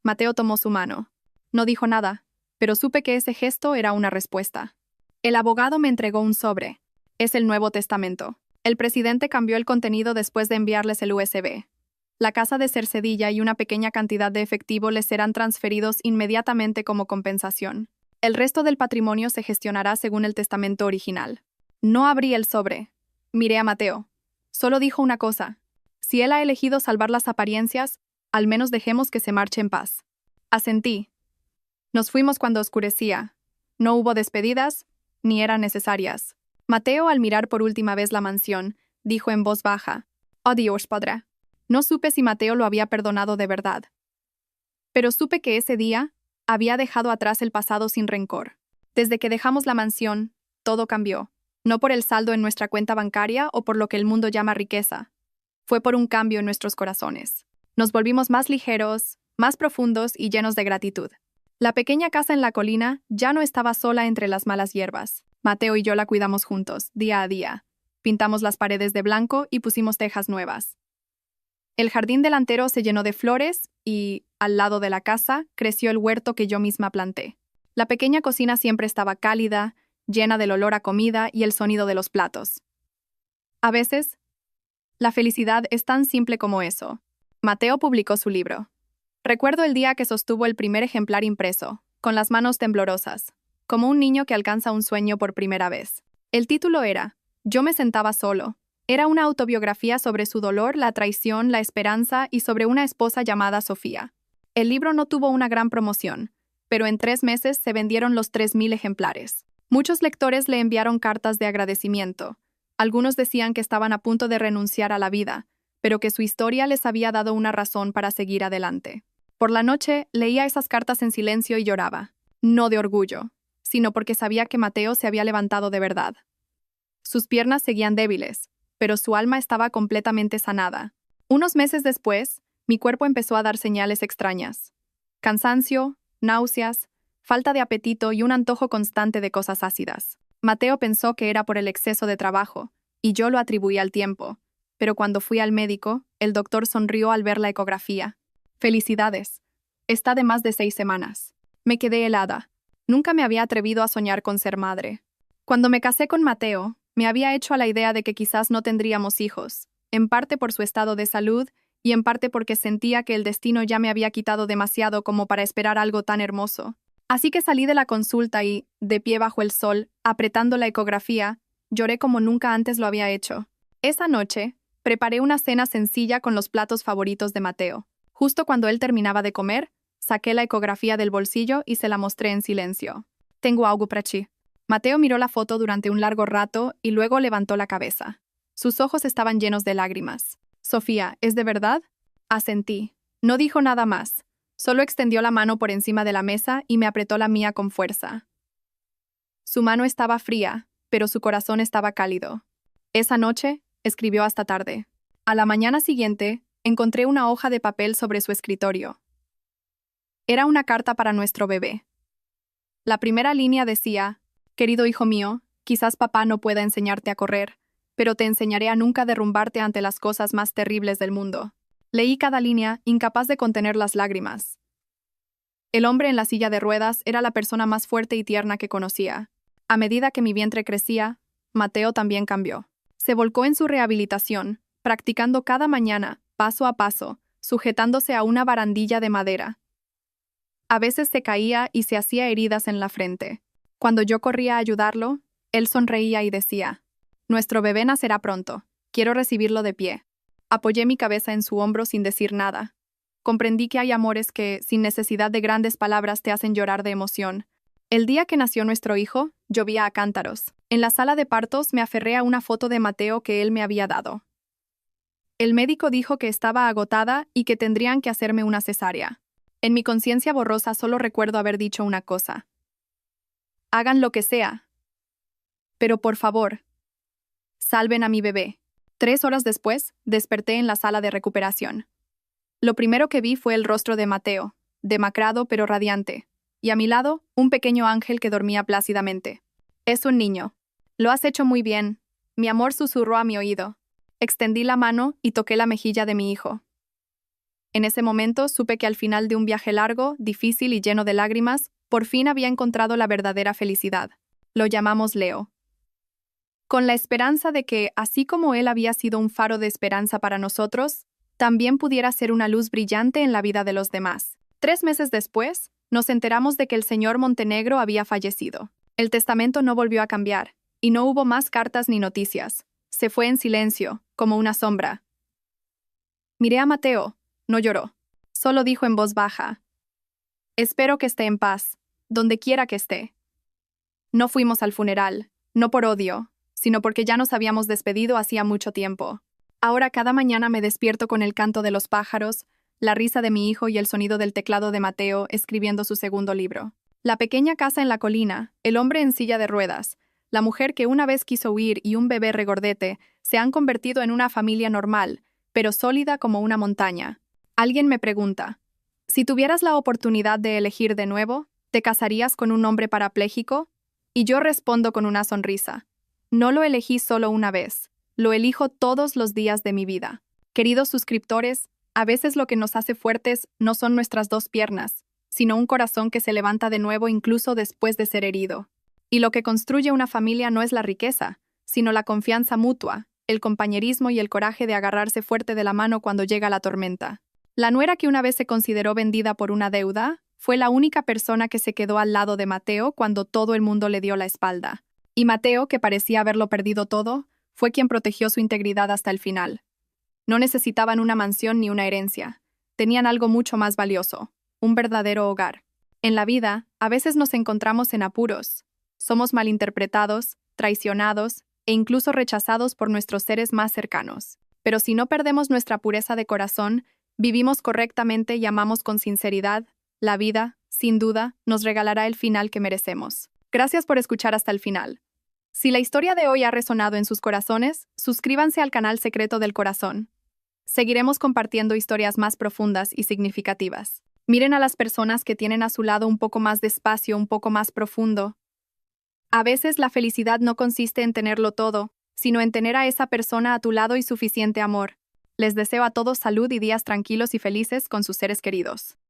Mateo tomó su mano. No dijo nada, pero supe que ese gesto era una respuesta. El abogado me entregó un sobre. Es el Nuevo Testamento. El presidente cambió el contenido después de enviarles el USB. La casa de Cercedilla y una pequeña cantidad de efectivo les serán transferidos inmediatamente como compensación. El resto del patrimonio se gestionará según el testamento original. No abrí el sobre. Miré a Mateo. Solo dijo una cosa. Si él ha elegido salvar las apariencias, al menos dejemos que se marche en paz. Asentí. Nos fuimos cuando oscurecía. No hubo despedidas, ni eran necesarias. Mateo, al mirar por última vez la mansión, dijo en voz baja: «Adiós, padre». No supe si Mateo lo había perdonado de verdad. Pero supe que ese día había dejado atrás el pasado sin rencor. Desde que dejamos la mansión, todo cambió. No por el saldo en nuestra cuenta bancaria o por lo que el mundo llama riqueza. Fue por un cambio en nuestros corazones. Nos volvimos más ligeros, más profundos y llenos de gratitud. La pequeña casa en la colina ya no estaba sola entre las malas hierbas. Mateo y yo la cuidamos juntos, día a día. Pintamos las paredes de blanco y pusimos tejas nuevas. El jardín delantero se llenó de flores y, al lado de la casa, creció el huerto que yo misma planté. La pequeña cocina siempre estaba cálida, llena del olor a comida y el sonido de los platos. A veces, La felicidad es tan simple como eso. Mateo publicó su libro. Recuerdo el día que sostuvo el primer ejemplar impreso, con las manos temblorosas, como un niño que alcanza un sueño por primera vez. El título era Yo me sentaba solo. Era una autobiografía sobre su dolor, la traición, la esperanza y sobre una esposa llamada Sofía. El libro no tuvo una gran promoción, pero en 3 meses se vendieron los 3.000 ejemplares. Muchos lectores le enviaron cartas de agradecimiento. Algunos decían que estaban a punto de renunciar a la vida, pero que su historia les había dado una razón para seguir adelante. Por la noche, leía esas cartas en silencio y lloraba, no de orgullo, sino porque sabía que Mateo se había levantado de verdad. Sus piernas seguían débiles, pero su alma estaba completamente sanada. Unos meses después, mi cuerpo empezó a dar señales extrañas. Cansancio, náuseas, falta de apetito y un antojo constante de cosas ácidas. Mateo pensó que era por el exceso de trabajo, y yo lo atribuí al tiempo. Pero cuando fui al médico, el doctor sonrió al ver la ecografía. Felicidades. Está de más de 6 semanas. Me quedé helada. Nunca me había atrevido a soñar con ser madre. Cuando me casé con Mateo, me había hecho a la idea de que quizás no tendríamos hijos, en parte por su estado de salud y en parte porque sentía que el destino ya me había quitado demasiado como para esperar algo tan hermoso. Así que salí de la consulta y, de pie bajo el sol, apretando la ecografía, lloré como nunca antes lo había hecho. Esa noche, preparé una cena sencilla con los platos favoritos de Mateo. Justo cuando él terminaba de comer, saqué la ecografía del bolsillo y se la mostré en silencio. Tengo algo para ti. Mateo miró la foto durante un largo rato y luego levantó la cabeza. Sus ojos estaban llenos de lágrimas. Sofía, ¿es de verdad? Asentí. No dijo nada más. Solo extendió la mano por encima de la mesa y me apretó la mía con fuerza. Su mano estaba fría, pero su corazón estaba cálido. Esa noche, escribió hasta tarde. A la mañana siguiente, encontré una hoja de papel sobre su escritorio. Era una carta para nuestro bebé. La primera línea decía: Querido hijo mío, quizás papá no pueda enseñarte a correr, pero te enseñaré a nunca derrumbarte ante las cosas más terribles del mundo. Leí cada línea, incapaz de contener las lágrimas. El hombre en la silla de ruedas era la persona más fuerte y tierna que conocía. A medida que mi vientre crecía, Mateo también cambió. Se volcó en su rehabilitación, practicando cada mañana, paso a paso, sujetándose a una barandilla de madera. A veces se caía y se hacía heridas en la frente. Cuando yo corría a ayudarlo, él sonreía y decía: Nuestro bebé nacerá pronto. Quiero recibirlo de pie. Apoyé mi cabeza en su hombro sin decir nada. Comprendí que hay amores que, sin necesidad de grandes palabras, te hacen llorar de emoción. El día que nació nuestro hijo, llovía a cántaros. En la sala de partos me aferré a una foto de Mateo que él me había dado. El médico dijo que estaba agotada y que tendrían que hacerme una cesárea. En mi conciencia borrosa solo recuerdo haber dicho una cosa: hagan lo que sea. Pero por favor, salven a mi bebé. 3 horas después, desperté en la sala de recuperación. Lo primero que vi fue el rostro de Mateo, demacrado pero radiante, y a mi lado, un pequeño ángel que dormía plácidamente. Es un niño. Lo has hecho muy bien. Mi amor susurró a mi oído. Extendí la mano y toqué la mejilla de mi hijo. En ese momento supe que al final de un viaje largo, difícil y lleno de lágrimas, por fin había encontrado la verdadera felicidad. Lo llamamos Leo. Con la esperanza de que, así como él había sido un faro de esperanza para nosotros, también pudiera ser una luz brillante en la vida de los demás. 3 meses después, nos enteramos de que el señor Montenegro había fallecido. El testamento no volvió a cambiar, y no hubo más cartas ni noticias. Se fue en silencio, como una sombra. Miré a Mateo. No lloró. Solo dijo en voz baja: Espero que esté en paz, donde quiera que esté. No fuimos al funeral, no por odio, sino porque ya nos habíamos despedido hacía mucho tiempo. Ahora cada mañana me despierto con el canto de los pájaros, la risa de mi hijo y el sonido del teclado de Mateo escribiendo su segundo libro. La pequeña casa en la colina, el hombre en silla de ruedas, la mujer que una vez quiso huir y un bebé regordete se han convertido en una familia normal, pero sólida como una montaña. Alguien me pregunta: si tuvieras la oportunidad de elegir de nuevo, ¿te casarías con un hombre parapléjico? Y yo respondo con una sonrisa: no lo elegí solo una vez, lo elijo todos los días de mi vida. Queridos suscriptores, a veces lo que nos hace fuertes no son nuestras 2 piernas, sino un corazón que se levanta de nuevo incluso después de ser herido. Y lo que construye una familia no es la riqueza, sino la confianza mutua, el compañerismo y el coraje de agarrarse fuerte de la mano cuando llega la tormenta. La nuera, que una vez se consideró vendida por una deuda, fue la única persona que se quedó al lado de Mateo cuando todo el mundo le dio la espalda. Y Mateo, que parecía haberlo perdido todo, fue quien protegió su integridad hasta el final. No necesitaban una mansión ni una herencia. Tenían algo mucho más valioso, un verdadero hogar. En la vida, a veces nos encontramos en apuros. Somos malinterpretados, traicionados e incluso rechazados por nuestros seres más cercanos. Pero si no perdemos nuestra pureza de corazón, vivimos correctamente y amamos con sinceridad, la vida, sin duda, nos regalará el final que merecemos. Gracias por escuchar hasta el final. Si la historia de hoy ha resonado en sus corazones, suscríbanse al canal Secreto del Corazón. Seguiremos compartiendo historias más profundas y significativas. Miren a las personas que tienen a su lado un poco más de espacio, un poco más profundo. A veces la felicidad no consiste en tenerlo todo, sino en tener a esa persona a tu lado y suficiente amor. Les deseo a todos salud y días tranquilos y felices con sus seres queridos.